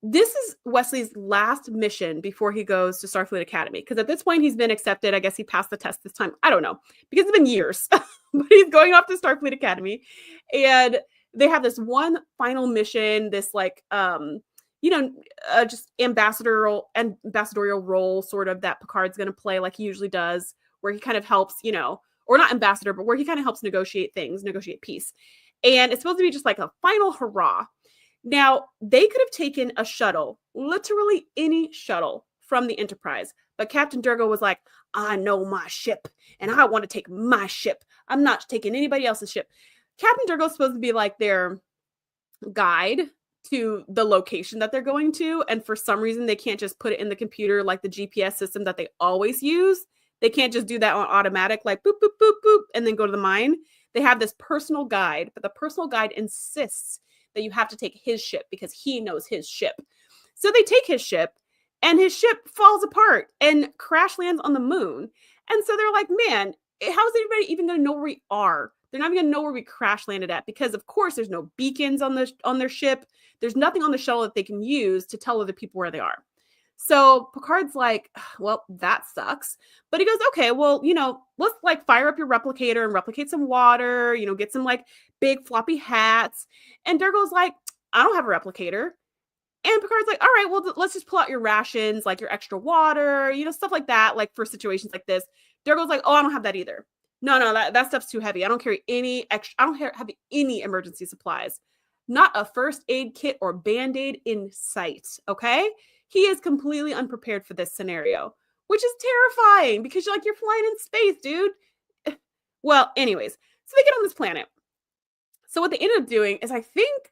this is Wesley's last mission before he goes to Starfleet Academy. Because at this point, he's been accepted. I guess he passed the test this time. I don't know, because it's been years, but he's going off to Starfleet Academy, and they have this one final mission, this like, just ambassadorial role sort of that Picard's going to play like he usually does, where he kind of helps, or not ambassador, but where he kind of helps negotiate peace. And it's supposed to be just like a final hurrah. Now, they could have taken a shuttle, literally any shuttle from the Enterprise, but Captain Durgo was like, "I know my ship, and I want to take my ship. I'm not taking anybody else's ship." Captain Durgo is supposed to be like their guide to the location that they're going to. And for some reason, they can't just put it in the computer like the GPS system that they always use. They can't just do that on automatic, like boop, boop, boop, boop, and then go to the mine. They have this personal guide, but the personal guide insists that you have to take his ship because he knows his ship. So they take his ship, and his ship falls apart and crash lands on the moon. And so they're like, man, how is anybody even going to know where we are? They're not even going to know where we crash landed at, because of course there's no beacons on their ship. There's nothing on the shuttle that they can use to tell other people where they are. So Picard's like, well, that sucks. But he goes, okay, well, let's like fire up your replicator and replicate some water, get some like big floppy hats. And Durgo's like, I don't have a replicator. And Picard's like, all right, well, let's just pull out your rations, like your extra water, stuff like that, like for situations like this. Durgo's like, oh, I don't have that either. No, that stuff's too heavy. I don't carry any extra. I don't have any emergency supplies. Not a first aid kit or Band-Aid in sight, okay? He is completely unprepared for this scenario, which is terrifying because you're flying in space, dude. Well, anyways, so they get on this planet. So what they ended up doing is I think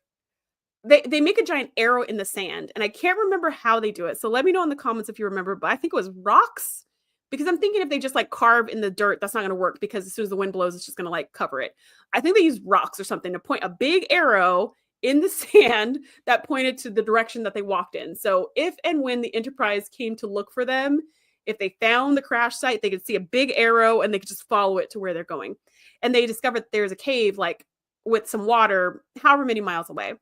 they make a giant arrow in the sand, and I can't remember how they do it. So let me know in the comments if you remember, but I think it was rocks, because I'm thinking if they just like carve in the dirt, that's not going to work, because as soon as the wind blows, it's just going to like cover it. I think they use rocks or something to point a big arrow in the sand that pointed to the direction that they walked in. So if and when the Enterprise came to look for them, if they found the crash site, they could see a big arrow and they could just follow it to where they're going. And they discovered there's a cave like with some water, however many miles away.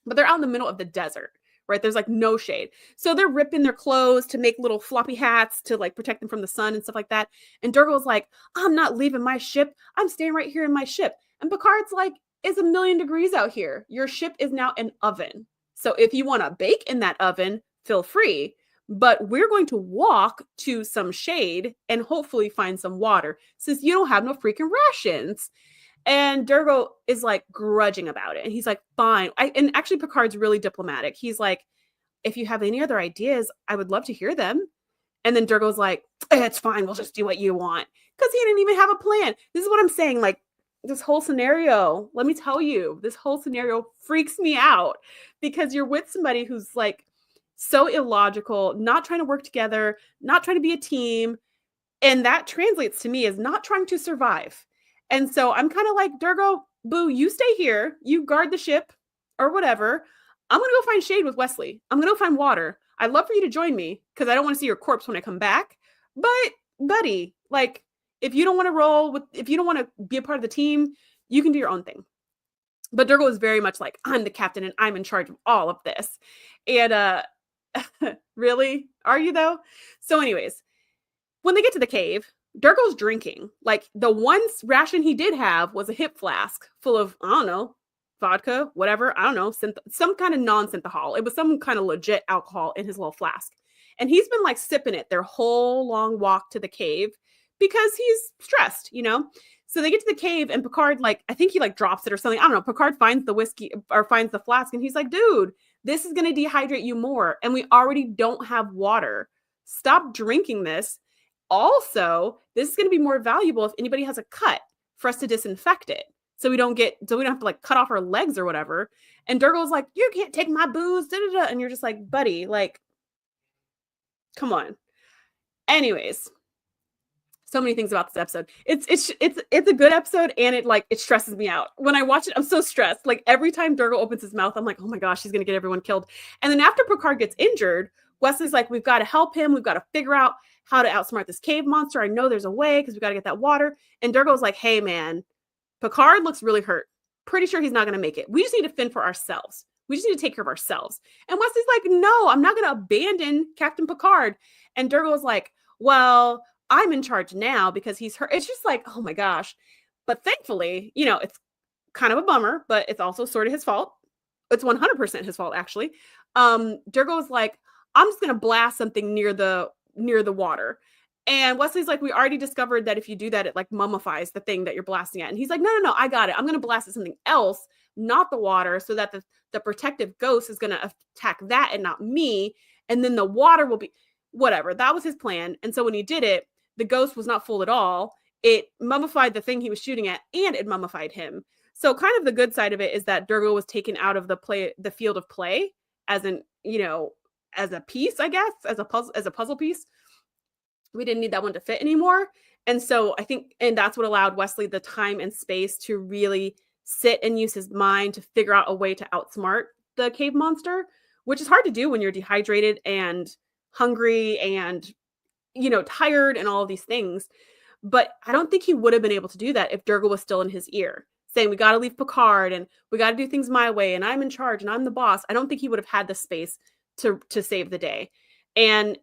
But they're out in the middle of the desert, right? There's like no shade. So they're ripping their clothes to make little floppy hats to like protect them from the sun and stuff like that. And Durgal's like, I'm not leaving my ship. I'm staying right here in my ship. And Picard's like, it's 1,000,000 degrees out here. Your ship is now an oven. So if you want to bake in that oven, feel free. But we're going to walk to some shade and hopefully find some water, since you don't have no freaking rations. And Durgal is like grudging about it. And he's like, fine. And actually Picard's really diplomatic. He's like, if you have any other ideas, I would love to hear them. And then Durgal's like, it's fine. We'll just do what you want. Because he didn't even have a plan. This is what I'm saying. Like, this whole scenario, let me tell you, this whole scenario freaks me out, because you're with somebody who's like so illogical, not trying to work together, not trying to be a team. And that translates to me as not trying to survive. And so I'm kind of like, Durgal, boo, you stay here. You guard the ship or whatever. I'm going to go find shade with Wesley. I'm going to go find water. I'd love for you to join me, because I don't want to see your corpse when I come back. But buddy, like, if you don't want to roll with, if you don't want to be a part of the team, you can do your own thing. But Durgal is very much like, I'm the captain and I'm in charge of all of this. And really? Are you though? So anyways, when they get to the cave, Durgal's drinking. Like, the one ration he did have was a hip flask full of, I don't know, vodka, whatever. I don't know, some kind of non-synthahol. It was some kind of legit alcohol in his little flask. And he's been like sipping it their whole long walk to the cave, because he's stressed, you know? So they get to the cave and Picard, like, I think he like drops it or something. I don't know. Picard finds the whiskey or finds the flask and he's like, dude, this is going to dehydrate you more. And we already don't have water. Stop drinking this. Also, this is going to be more valuable if anybody has a cut, for us to disinfect it. So we don't have to like cut off our legs or whatever. And Durgal's like, you can't take my booze. Da, da, da. And you're just like, buddy, like, come on. Anyways, so many things about this episode. It's a good episode, and it stresses me out. When I watch it, I'm so stressed. Like, every time Durgal opens his mouth, I'm like, oh my gosh, he's gonna get everyone killed. And then after Picard gets injured, Wesley's like, we've got to help him. We've got to figure out how to outsmart this cave monster. I know there's a way, because we got to get that water. And Durgal's like, hey man, Picard looks really hurt. Pretty sure he's not gonna make it. We just need to fend for ourselves. We just need to take care of ourselves. And Wesley's like, no, I'm not gonna abandon Captain Picard. And Durgal's like, well, I'm in charge now because he's hurt. It's just like, oh my gosh. But thankfully, you know, it's kind of a bummer, but it's also sort of his fault. It's 100% his fault, actually. Durgal's like, I'm just going to blast something near the water. And Wesley's like, we already discovered that if you do that, it like mummifies the thing that you're blasting at. And he's like, no, I got it. I'm going to blast at something else, not the water, so that the protective ghost is going to attack that and not me. And then the water will be whatever. That was his plan. And so when he did it, the ghost was not fooled at all. It mummified the thing he was shooting at, and it mummified him. So kind of the good side of it is that Durgal was taken out of the field of play as an, you know, as a piece, I guess, as a puzzle piece. We didn't need that one to fit anymore. And so I think, and that's what allowed Wesley the time and space to really sit and use his mind to figure out a way to outsmart the cave monster, which is hard to do when you're dehydrated and hungry and, you know, tired and all of these things. But I don't think he would have been able to do that if Durgal was still in his ear saying, we got to leave Picard and we got to do things my way and I'm in charge and I'm the boss. I don't think he would have had the space to save the day. And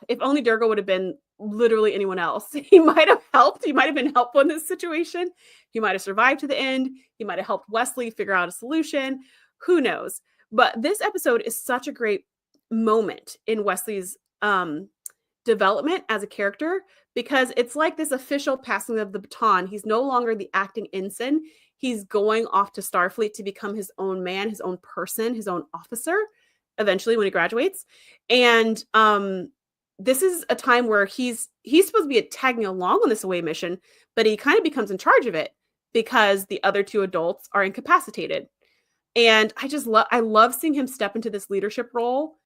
if only Durgal would have been literally anyone else, he might have helped. He might have been helpful in this situation. He might have survived to the end. He might have helped Wesley figure out a solution. Who knows? But this episode is such a great moment in Wesley's development as a character, because it's like this official passing of the baton. He's no longer the acting ensign. He's going off to Starfleet to become his own man, his own person, his own officer, eventually when he graduates. And this is a time where he's supposed to be tagging along on this away mission, but he kind of becomes in charge of it because the other two adults are incapacitated. And I love seeing him step into this leadership role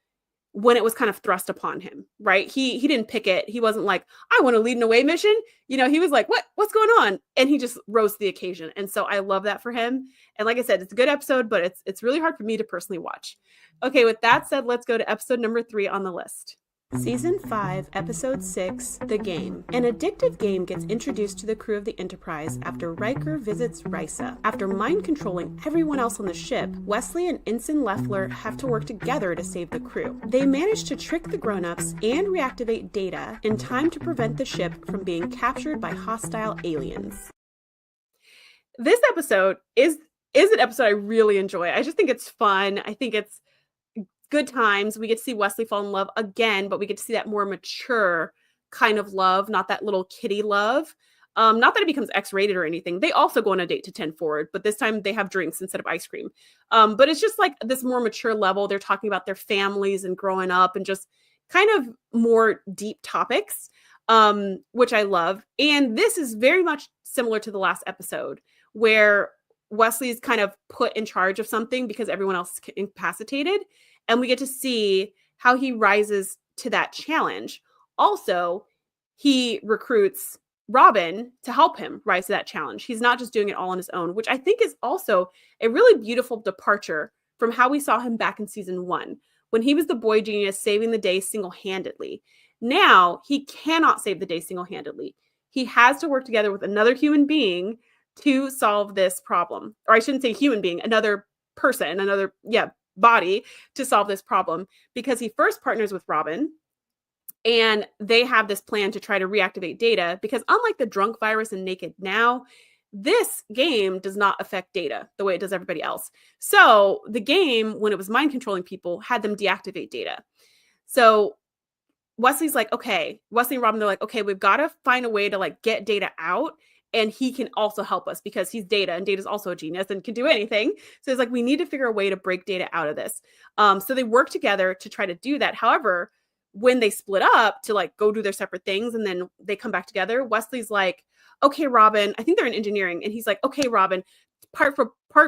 when it was kind of thrust upon him, right? He didn't pick it. He wasn't like, I want to lead an away mission. He was like, what's going on? And he just rose to the occasion. And so I love that for him. And like I said, it's a good episode, but it's really hard for me to personally watch. Okay, with that said, let's go to episode number 3 on the list. Season 5, Episode 6, The Game. An addictive game gets introduced to the crew of the Enterprise after Riker visits Risa. After mind-controlling everyone else on the ship, Wesley and Ensign Leffler have to work together to save the crew. They manage to trick the grown-ups and reactivate Data in time to prevent the ship from being captured by hostile aliens. This episode is an episode I really enjoy. I just think it's fun. I think it's good times. We get to see Wesley fall in love again, but we get to see that more mature kind of love, not that little kiddie love. Not that it becomes X-rated or anything. They also go on a date to 10 forward, but this time they have drinks instead of ice cream. But it's just like this more mature level. They're talking about their families and growing up and just kind of more deep topics, which I love. And this is very much similar to the last episode where Wesley's kind of put in charge of something because everyone else is incapacitated. And we get to see how he rises to that challenge. Also, he recruits Robin to help him rise to that challenge. He's not just doing it all on his own, which I think is also a really beautiful departure from how we saw him back in season 1, when he was the boy genius saving the day single-handedly. Now, he cannot save the day single-handedly. He has to work together with another human being to solve this problem. Or I shouldn't say human being, another person, body to solve this problem, because he first partners with Robin and they have this plan to try to reactivate Data, because unlike the drunk virus in Naked Now, this game does not affect Data the way it does everybody else. So the game, when it was mind controlling people, had them deactivate Data. So Wesley's like, okay, Wesley and Robin, they're like, okay, we've got to find a way to like get Data out. And he can also help us because he's Data, and Data's also a genius and can do anything. So it's like, we need to figure a way to break Data out of this. So they work together to try to do that. However, when they split up to like go do their separate things and then they come back together, Wesley's like, okay, Robin, I think they're in engineering. And he's like, okay, Robin, part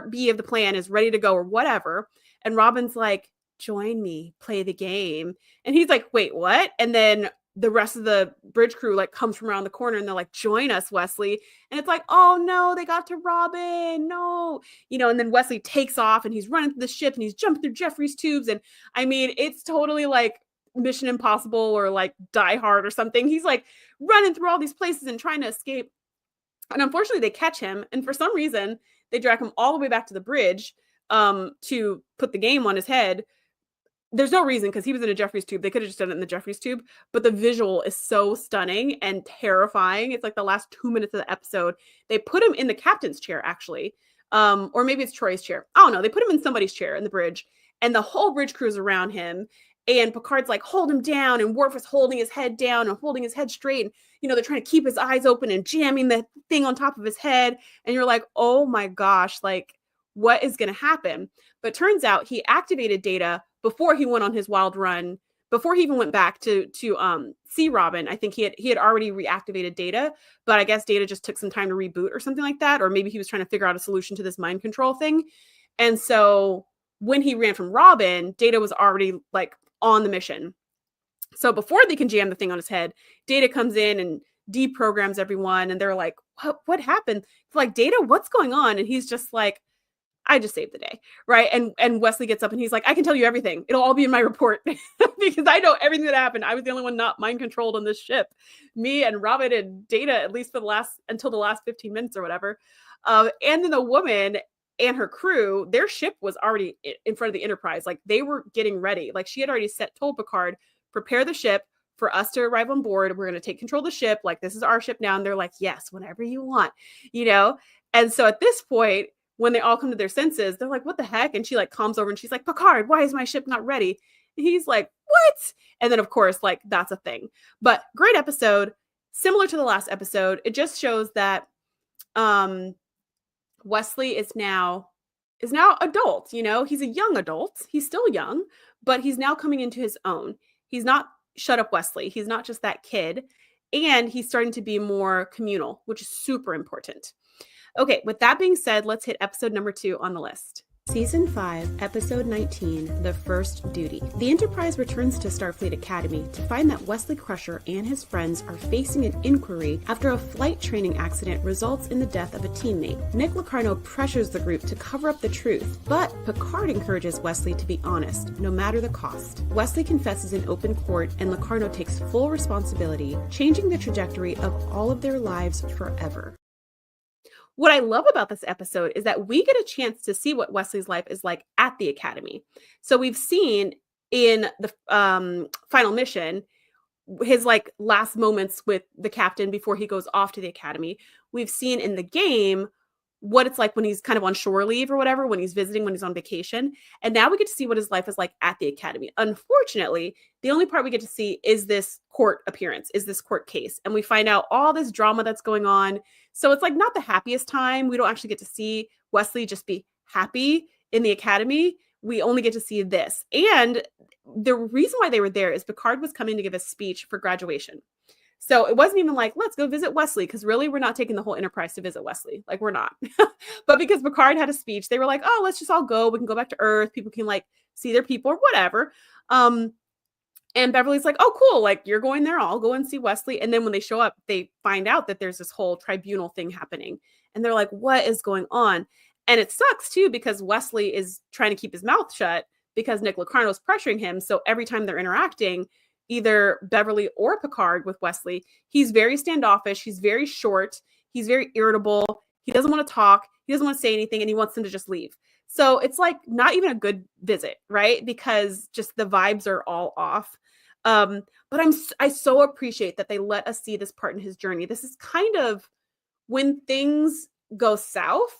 B of the plan is ready to go or whatever. And Robin's like, join me, play the game. And he's like, wait, what? And then the rest of the bridge crew like comes from around the corner and they're like, join us, Wesley. And it's like, oh no, they got to Robin. No, and then Wesley takes off and he's running through the ship and he's jumping through Jeffrey's tubes. And I mean, it's totally like Mission Impossible or like Die Hard or something. He's like running through all these places and trying to escape. And unfortunately they catch him. And for some reason they drag him all the way back to the bridge to put the game on his head. There's no reason, because he was in a Jeffrey's tube. They could have just done it in the Jeffrey's tube, but the visual is so stunning and terrifying. It's like the last 2 minutes of the episode. They put him in the captain's chair, actually. Or maybe it's Troy's chair. I don't know. They put him in somebody's chair in the bridge, and the whole bridge crew is around him. And Picard's like, hold him down. And Worf is holding his head down and holding his head straight. And, they're trying to keep his eyes open and jamming the thing on top of his head. And you're like, oh my gosh, like, what is going to happen? But turns out he activated Data before he went on his wild run, before he even went back to see Robin. I think he had already reactivated Data, but I guess Data just took some time to reboot or something like that. Or maybe he was trying to figure out a solution to this mind control thing. And so when he ran from Robin, Data was already like on the mission. So before they can jam the thing on his head, Data comes in and deprograms everyone. And they're like, what happened? It's like, Data, what's going on? And he's just like, I just saved the day, right? And Wesley gets up and he's like, I can tell you everything. It'll all be in my report because I know everything that happened. I was the only one not mind controlled on this ship. Me and Robin and Data, at least until the last 15 minutes or whatever. And then the woman and her crew, their ship was already in front of the Enterprise. Like they were getting ready. Like she had already told Picard, prepare the ship for us to arrive on board. We're going to take control of the ship. Like this is our ship now. And they're like, yes, whenever you want, And so at this point, when they all come to their senses, they're like, what the heck? And she like calms over and she's like, Picard, why is my ship not ready? And he's like, what? And then of course, like that's a thing. But great episode, similar to the last episode. It just shows that Wesley is now adult, he's a young adult. He's still young, but he's now coming into his own. He's not shut up Wesley. He's not just that kid. And he's starting to be more communal, which is super important. Okay, with that being said, let's hit episode number 2 on the list. Season 5, Episode 19, The First Duty. The Enterprise returns to Starfleet Academy to find that Wesley Crusher and his friends are facing an inquiry after a flight training accident results in the death of a teammate. Nick Locarno pressures the group to cover up the truth, but Picard encourages Wesley to be honest, no matter the cost. Wesley confesses in open court, and Locarno takes full responsibility, changing the trajectory of all of their lives forever. What I love about this episode is that we get a chance to see what Wesley's life is like at the Academy. So we've seen in the final mission, his like last moments with the captain before he goes off to the Academy. We've seen in the game what it's like when he's kind of on shore leave or whatever, when he's visiting, when he's on vacation. And now we get to see what his life is like at the Academy. Unfortunately, the only part we get to see is this court appearance, is this court case. And we find out all this drama that's going on. So it's like not the happiest time. We don't actually get to see Wesley just be happy in the Academy. We only get to see this. And the reason why they were there is Picard was coming to give a speech for graduation. So it wasn't even like, let's go visit Wesley, because really we're not taking the whole Enterprise to visit Wesley. Like, we're not. But because Picard had a speech, they were like, oh, let's just all go. We can go back to Earth. People can like see their people or whatever. And Beverly's like, oh, cool. Like, you're going there. I'll go and see Wesley. And then when they show up, they find out that there's this whole tribunal thing happening. And they're like, what is going on? And it sucks too, because Wesley is trying to keep his mouth shut because Nick Locarno is pressuring him. So every time they're interacting, either Beverly or Picard with Wesley, he's very standoffish. He's very short. He's very irritable. He doesn't want to talk. He doesn't want to say anything, and he wants them to just leave. So it's like not even a good visit, right? Because just the vibes are all off. But I so appreciate that they let us see this part in his journey. This is kind of when things go south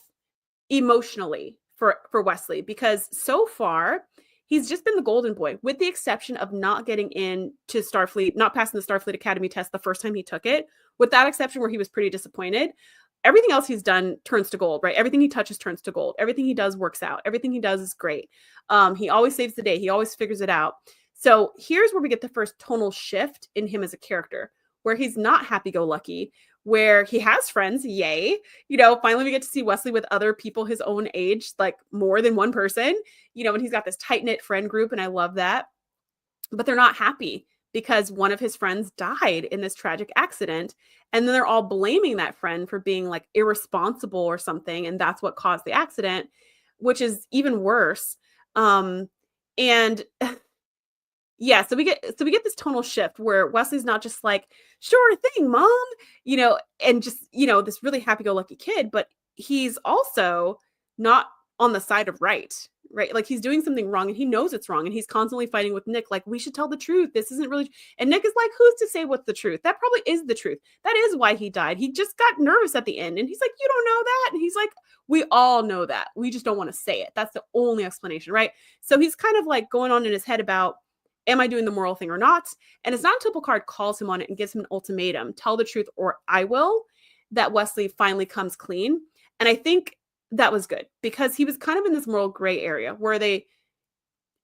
emotionally for Wesley, because so far he's just been the golden boy, with the exception of not getting into Starfleet, not passing the Starfleet Academy test the first time he took it. With that exception where he was pretty disappointed, everything else he's done turns to gold, right? Everything he touches turns to gold. Everything he does works out. Everything he does is great. He always saves the day. He always figures it out. So here's where we get the first tonal shift in him as a character, where he's not happy-go-lucky, where he has friends, yay. You know, finally we get to see Wesley with other people his own age, like more than one person, you know, and he's got this tight-knit friend group, and I love that. But they're not happy because one of his friends died in this tragic accident, and then they're all blaming that friend for being like irresponsible or something, and that's what caused the accident, which is even worse. And yeah, so we get this tonal shift where Wesley's not just like, sure thing, mom, you know, and just, you know, this really happy-go-lucky kid, but he's also not on the side of right? Like, he's doing something wrong and he knows it's wrong, and he's constantly fighting with Nick, like, we should tell the truth. This isn't really, and Nick is like, who's to say what's the truth? That probably is the truth. That is why he died. He just got nervous at the end, and he's like, you don't know that? And he's like, we all know that. We just don't want to say it. That's the only explanation, right? So he's kind of like going on in his head about, am I doing the moral thing or not? And it's not until Picard calls him on it and gives him an ultimatum, tell the truth or I will, that Wesley finally comes clean. And I think that was good, because he was kind of in this moral gray area where they,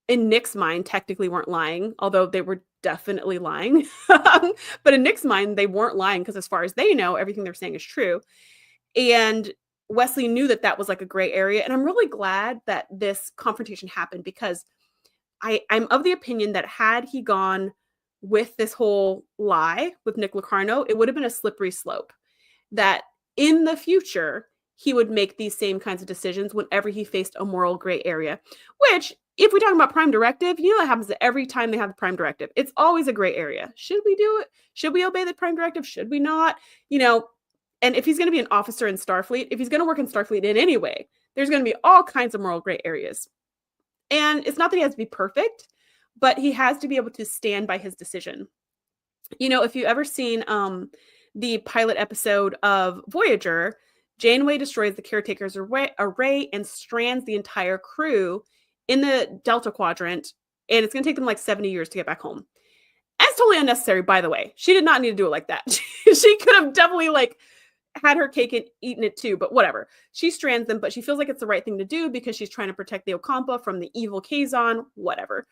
in Nick's mind, technically weren't lying, although they were definitely lying. But in Nick's mind, they weren't lying, because as far as they know, everything they're saying is true. And Wesley knew that that was like a gray area. And I'm really glad that this confrontation happened, because I'm of the opinion that had he gone with this whole lie with Nick Locarno, it would have been a slippery slope, that in the future, he would make these same kinds of decisions whenever he faced a moral gray area, which, if we're talking about Prime Directive, you know, that happens every time they have the Prime Directive. It's always a gray area. Should we do it? Should we obey the Prime Directive? Should we not? You know, and if he's going to be an officer in Starfleet, if he's going to work in Starfleet in any way, there's going to be all kinds of moral gray areas. And it's not that he has to be perfect, but he has to be able to stand by his decision. You know, if you've ever seen the pilot episode of Voyager, Janeway destroys the Caretaker's array and strands the entire crew in the Delta Quadrant, and it's going to take them like 70 years to get back home. That's totally unnecessary, by the way. She did not need to do it like that. She could have definitely like had her cake and eaten it too, but whatever. She strands them, but she feels like it's the right thing to do because she's trying to protect the Ocampa from the evil Kazon, whatever.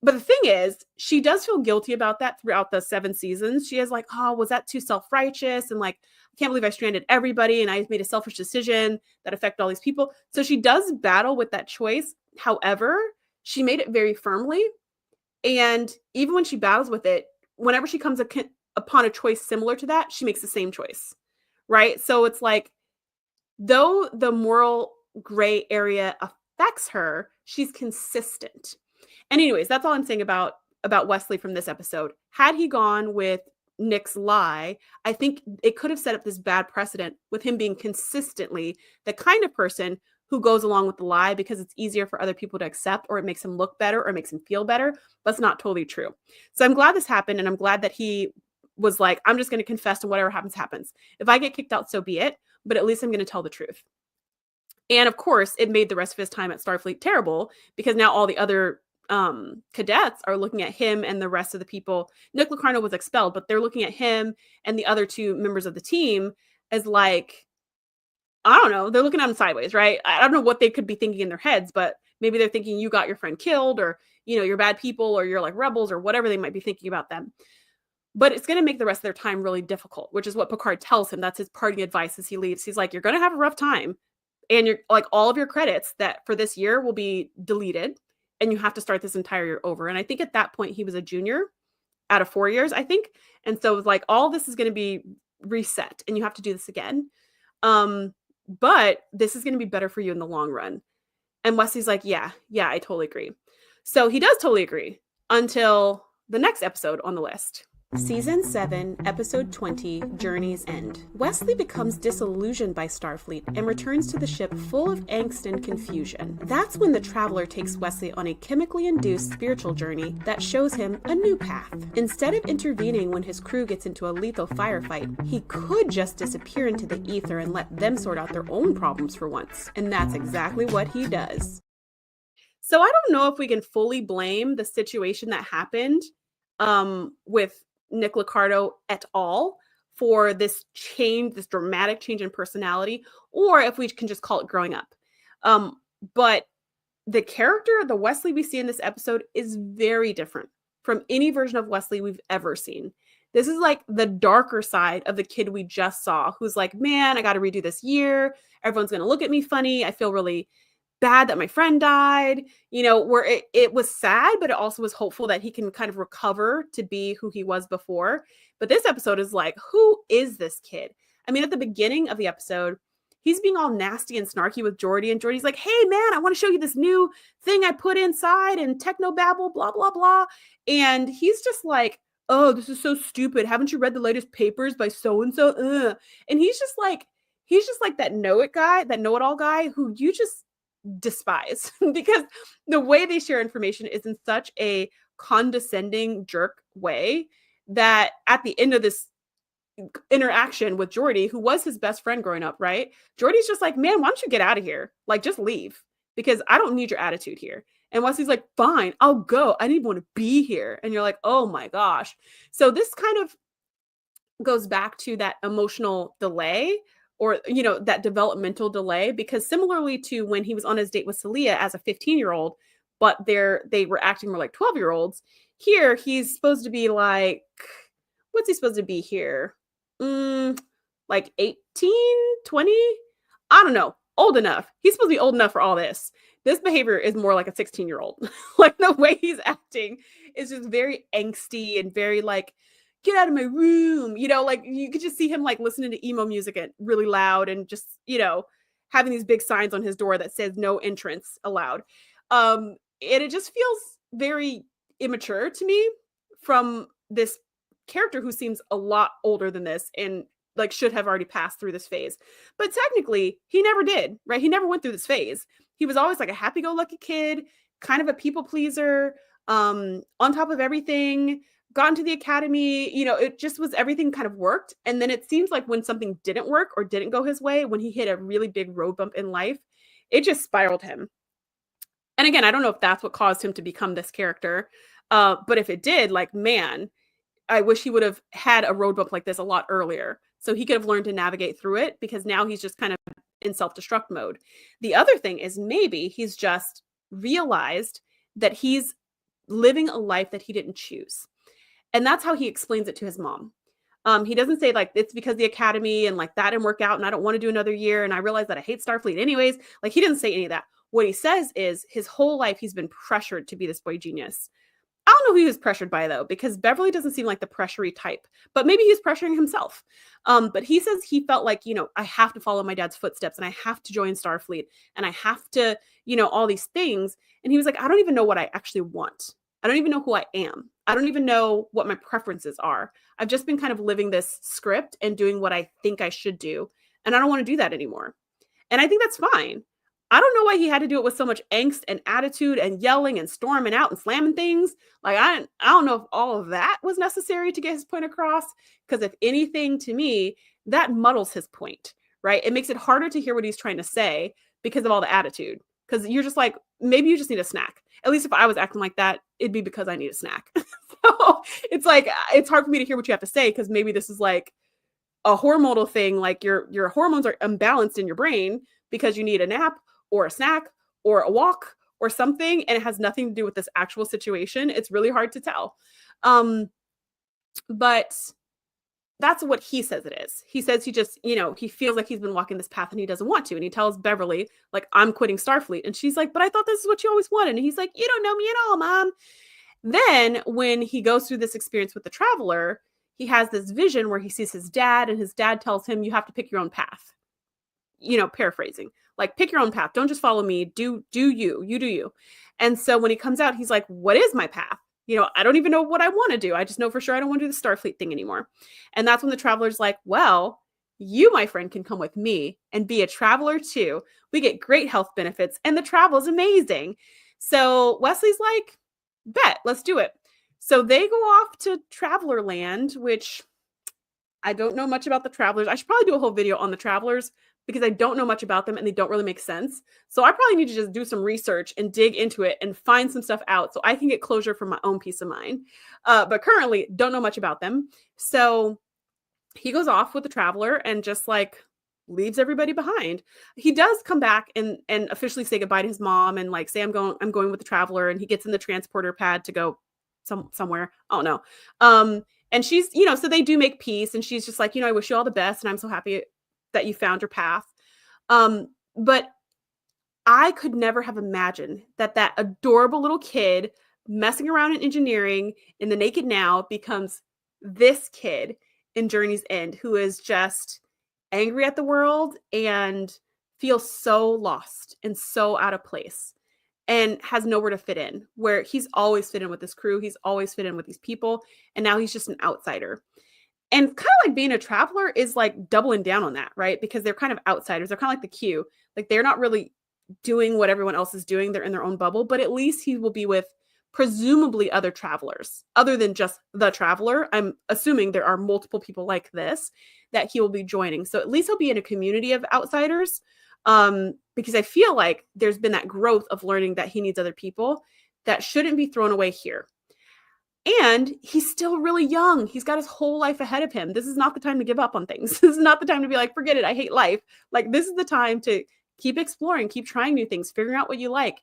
But the thing is, she does feel guilty about that throughout the 7 seasons. She is like, oh, was that too self-righteous? And like, I can't believe I stranded everybody and I made a selfish decision that affected all these people. So she does battle with that choice. However, she made it very firmly. And even when she battles with it, whenever she comes upon a choice similar to that, she makes the same choice, right? So it's like, though the moral gray area affects her, she's consistent. And anyways, that's all I'm saying about Wesley from this episode. Had he gone with Nick's lie, I think it could have set up this bad precedent with him being consistently the kind of person who goes along with the lie because it's easier for other people to accept, or it makes him look better or makes him feel better. But it's not totally true. So I'm glad this happened, and I'm glad that he was like, I'm just going to confess, and whatever happens, happens. If I get kicked out, so be it. But at least I'm going to tell the truth. And of course, it made the rest of his time at Starfleet terrible because now all the other cadets are looking at him and the rest of the people. Nick Locarno was expelled, but they're looking at him and the other 2 members of the team as like, I don't know, they're looking at him sideways, right? I don't know what they could be thinking in their heads, but maybe they're thinking you got your friend killed, or, you know, you're bad people, or you're like rebels, or whatever they might be thinking about them. But it's going to make the rest of their time really difficult, which is what Picard tells him. That's his parting advice as he leaves. He's like, you're going to have a rough time, and you're like, all of your credits that for this year will be deleted, and you have to start this entire year over. And I think at that point he was a junior out of 4 years, I think. And so it was like, all this is going to be reset and you have to do this again. But this is going to be better for you in the long run. And Wesley's like, yeah, I totally agree. So he does totally agree until the next episode on the list. Season 7, Episode 20, Journey's End. Wesley becomes disillusioned by Starfleet and returns to the ship full of angst and confusion. That's when the Traveler takes Wesley on a chemically induced spiritual journey that shows him a new path. Instead of intervening when his crew gets into a lethal firefight, he could just disappear into the ether and let them sort out their own problems for once. And that's exactly what he does. So I don't know if we can fully blame the situation that happened with Nick Locarno et al. For this change, this dramatic change in personality, or if we can just call it growing up. But the character, the Wesley we see in this episode, is very different from any version of Wesley we've ever seen. This is like the darker side of the kid we just saw, who's like, man, I got to redo this year. Everyone's going to look at me funny. I feel really bad that my friend died, you know, where it was sad, but it also was hopeful that he can kind of recover to be who he was before. But this episode is like, who is this kid? I mean, at the beginning of the episode, he's being all nasty and snarky with Geordi, and Geordi's like, hey man, I want to show you this new thing I put inside and techno babble, blah, blah, blah. And he's just like, oh, this is so stupid. Haven't you read the latest papers by so-and-so? And he's just like that know-it-all guy who you just despise because the way they share information is in such a condescending jerk way that at the end of this interaction with Geordi, who was his best friend growing up, right? Geordi's just like, man, why don't you get out of here? Like, just leave because I don't need your attitude here. And Wesley's like, fine, I'll go. I didn't even want to be here. And you're like, oh my gosh. So this kind of goes back to that emotional delay, or, you know, that developmental delay, because similarly to when he was on his date with Celia as a 15-year-old, but they were acting more like 12-year-olds, here he's supposed to be like, what's he supposed to be here? Like 18, 20? I don't know. Old enough. He's supposed to be old enough for all this. This behavior is more like a 16-year-old. Like the way he's acting is just very angsty and very like, get out of my room, you know, like you could just see him like listening to emo music at really loud and just, you know, having these big signs on his door that says no entrance allowed. And it just feels very immature to me from this character who seems a lot older than this and like should have already passed through this phase. But technically he never did, right? He never went through this phase. He was always like a happy-go-lucky kid, kind of a people pleaser, on top of everything, got into the academy, you know, it just was, everything kind of worked. And then it seems like when something didn't work or didn't go his way, when he hit a really big road bump in life, it just spiraled him. And again, I don't know if that's what caused him to become this character. But if it did, like, man, I wish he would have had a road bump like this a lot earlier. So he could have learned to navigate through it, because now he's just kind of in self-destruct mode. The other thing is maybe he's just realized that he's living a life that he didn't choose. And that's how he explains it to his mom. He doesn't say like, it's because the academy and like that didn't work out and I don't want to do another year. And I realized that I hate Starfleet anyways. Like he didn't say any of that. What he says is his whole life, he's been pressured to be this boy genius. I don't know who he was pressured by though, because Beverly doesn't seem like the pressury type, but maybe he's pressuring himself. But he says he felt like, I have to follow my dad's footsteps and I have to join Starfleet and I have to, all these things. And he was like, I don't even know what I actually want. I don't even know who I am. I don't even know what my preferences are. I've just been kind of living this script and doing what I think I should do. And I don't want to do that anymore. And I think that's fine. I don't know why he had to do it with so much angst and attitude and yelling and storming out and slamming things. Like, I don't know if all of that was necessary to get his point across. Because if anything, to me, that muddles his point, right? It makes it harder to hear what he's trying to say because of all the attitude. Because you're just like, maybe you just need a snack. At least if I was acting like that, it'd be because I need a snack. So it's like, it's hard for me to hear what you have to say because maybe this is like a hormonal thing. Like your hormones are imbalanced in your brain because you need a nap or a snack or a walk or something. And it has nothing to do with this actual situation. It's really hard to tell. But that's what he says it is. He says he just, he feels like he's been walking this path and he doesn't want to. And he tells Beverly, like, I'm quitting Starfleet. And she's like, but I thought this is what you always wanted. And he's like, you don't know me at all, Mom. Then when he goes through this experience with the Traveler, he has this vision where he sees his dad and his dad tells him, you have to pick your own path. Paraphrasing, like, pick your own path. Don't just follow me. Do you do you. And so when he comes out, he's like, what is my path? I don't even know what I want to do. I just know for sure I don't want to do the Starfleet thing anymore. And that's when the Traveler's like, well, you, my friend, can come with me and be a Traveler too. We get great health benefits and the travel is amazing. So Wesley's like, bet, let's do it. So they go off to Traveler Land, which I don't know much about the Travelers. I should probably do a whole video on the Travelers because I don't know much about them and they don't really make sense. So I probably need to just do some research and dig into it and find some stuff out so I can get closure for my own peace of mind. But currently don't know much about them. So he goes off with the Traveler and just like leaves everybody behind. He does come back and officially say goodbye to his mom and like say, I'm going with the Traveler, and he gets in the transporter pad to go somewhere. I don't know. And she's, so they do make peace and she's just like, I wish you all the best. And I'm so happy that you found your path. But I could never have imagined that adorable little kid messing around in engineering in the Naked Now becomes this kid in Journey's End who is just angry at the world and feels so lost and so out of place and has nowhere to fit in, where he's always fit in with this crew. He's always fit in with these people. And now he's just an outsider. And kind of like being a Traveler is like doubling down on that, right? Because they're kind of outsiders. They're kind of like the Q. Like they're not really doing what everyone else is doing. They're in their own bubble, but at least he will be with presumably other Travelers other than just the Traveler. I'm assuming there are multiple people like this that he will be joining. So at least he'll be in a community of outsiders. Because I feel like there's been that growth of learning that he needs other people that shouldn't be thrown away here. And he's still really young. He's got his whole life ahead of him. This is not the time to give up on things. This is not the time to be like, forget it, I hate life. Like, this is the time to keep exploring, keep trying new things, figuring out what you like.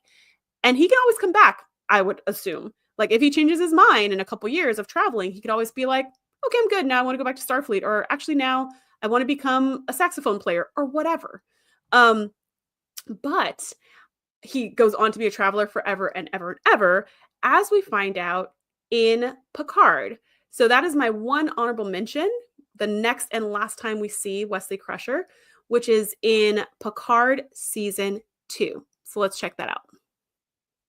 And he can always come back, I would assume. Like, if he changes his mind in a couple years of traveling, he could always be like, okay, I'm good. Now I want to go back to Starfleet. Or actually now I want to become a saxophone player or whatever. But he goes on to be a Traveler forever and ever and ever, as we find out in Picard. So that is my one honorable mention. The next and last time we see Wesley Crusher, which is in Picard Season 2. So let's check that out.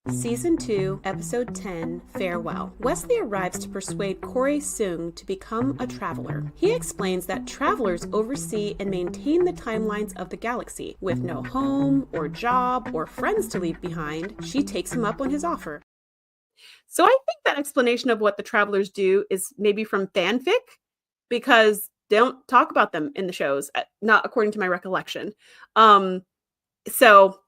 Season 2, Episode 10, Farewell. Wesley arrives to persuade Corey Soong to become a Traveler. He explains that Travelers oversee and maintain the timelines of the galaxy. With no home, or job, or friends to leave behind, she takes him up on his offer. So I think that explanation of what the Travelers do is maybe from fanfic, because they don't talk about them in the shows, not according to my recollection. So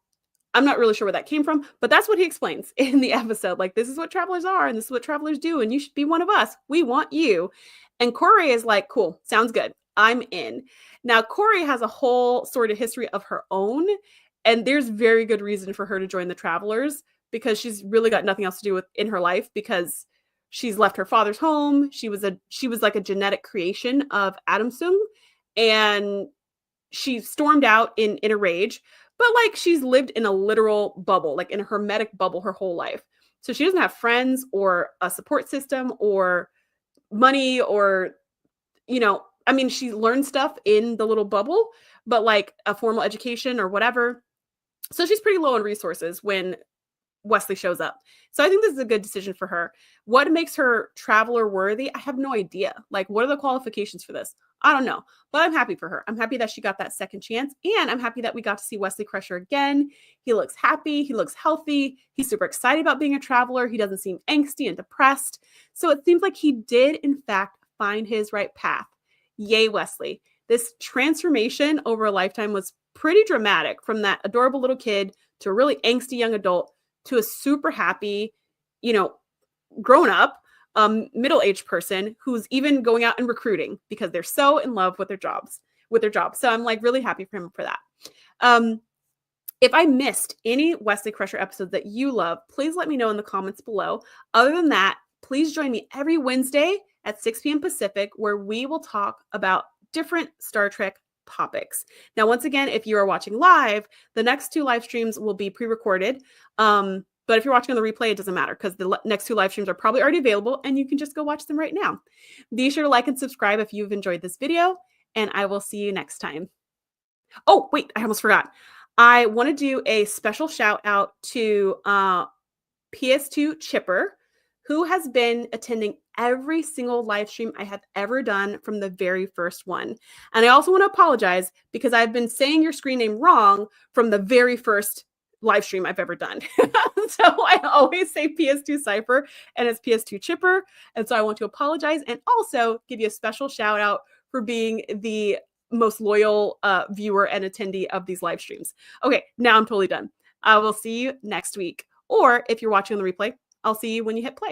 I'm not really sure where that came from, but that's what he explains in the episode. Like, this is what Travelers are, and this is what Travelers do, and you should be one of us. We want you. And Corey is like, cool, sounds good. I'm in. Now, Corey has a whole sort of history of her own, and there's very good reason for her to join the Travelers, because she's really got nothing else to do with in her life because she's left her father's home. She was like a genetic creation of Adamsung, and she stormed out in a rage, but like she's lived in a literal bubble, like in a hermetic bubble her whole life. So she doesn't have friends or a support system or money or, I mean, she learned stuff in the little bubble, but like a formal education or whatever. So she's pretty low on resources when Wesley shows up. So I think this is a good decision for her. What makes her traveler worthy? I have no idea. Like, what are the qualifications for this? I don't know, but I'm happy for her. I'm happy that she got that second chance. And I'm happy that we got to see Wesley Crusher again. He looks happy. He looks healthy. He's super excited about being a traveler. He doesn't seem angsty and depressed. So it seems like he did, in fact, find his right path. Yay, Wesley. This transformation over a lifetime was pretty dramatic, from that adorable little kid to a really angsty young adult to a super happy, grown up, middle-aged person who's even going out and recruiting because they're so in love with their jobs. So I'm like really happy for him for that. If I missed any Wesley Crusher episodes that you love, please let me know in the comments below. Other than that, please join me every Wednesday at 6 p.m. Pacific, where we will talk about different Star Trek topics. Now, once again, if you are watching live, the next 2 live streams will be pre-recorded. But if you're watching on the replay, it doesn't matter because the next 2 live streams are probably already available and you can just go watch them right now. Be sure to like and subscribe if you've enjoyed this video, and I will see you next time. Oh, wait, I almost forgot. I want to do a special shout out to PS2 Chipper, who has been attending every single live stream I have ever done from the very first one. And I also want to apologize because I've been saying your screen name wrong from the very first live stream I've ever done. So I always say PS2 Cypher and it's PS2 Chipper. And so I want to apologize and also give you a special shout out for being the most loyal viewer and attendee of these live streams. Okay, now I'm totally done. I will see you next week. Or if you're watching on the replay, I'll see you when you hit play.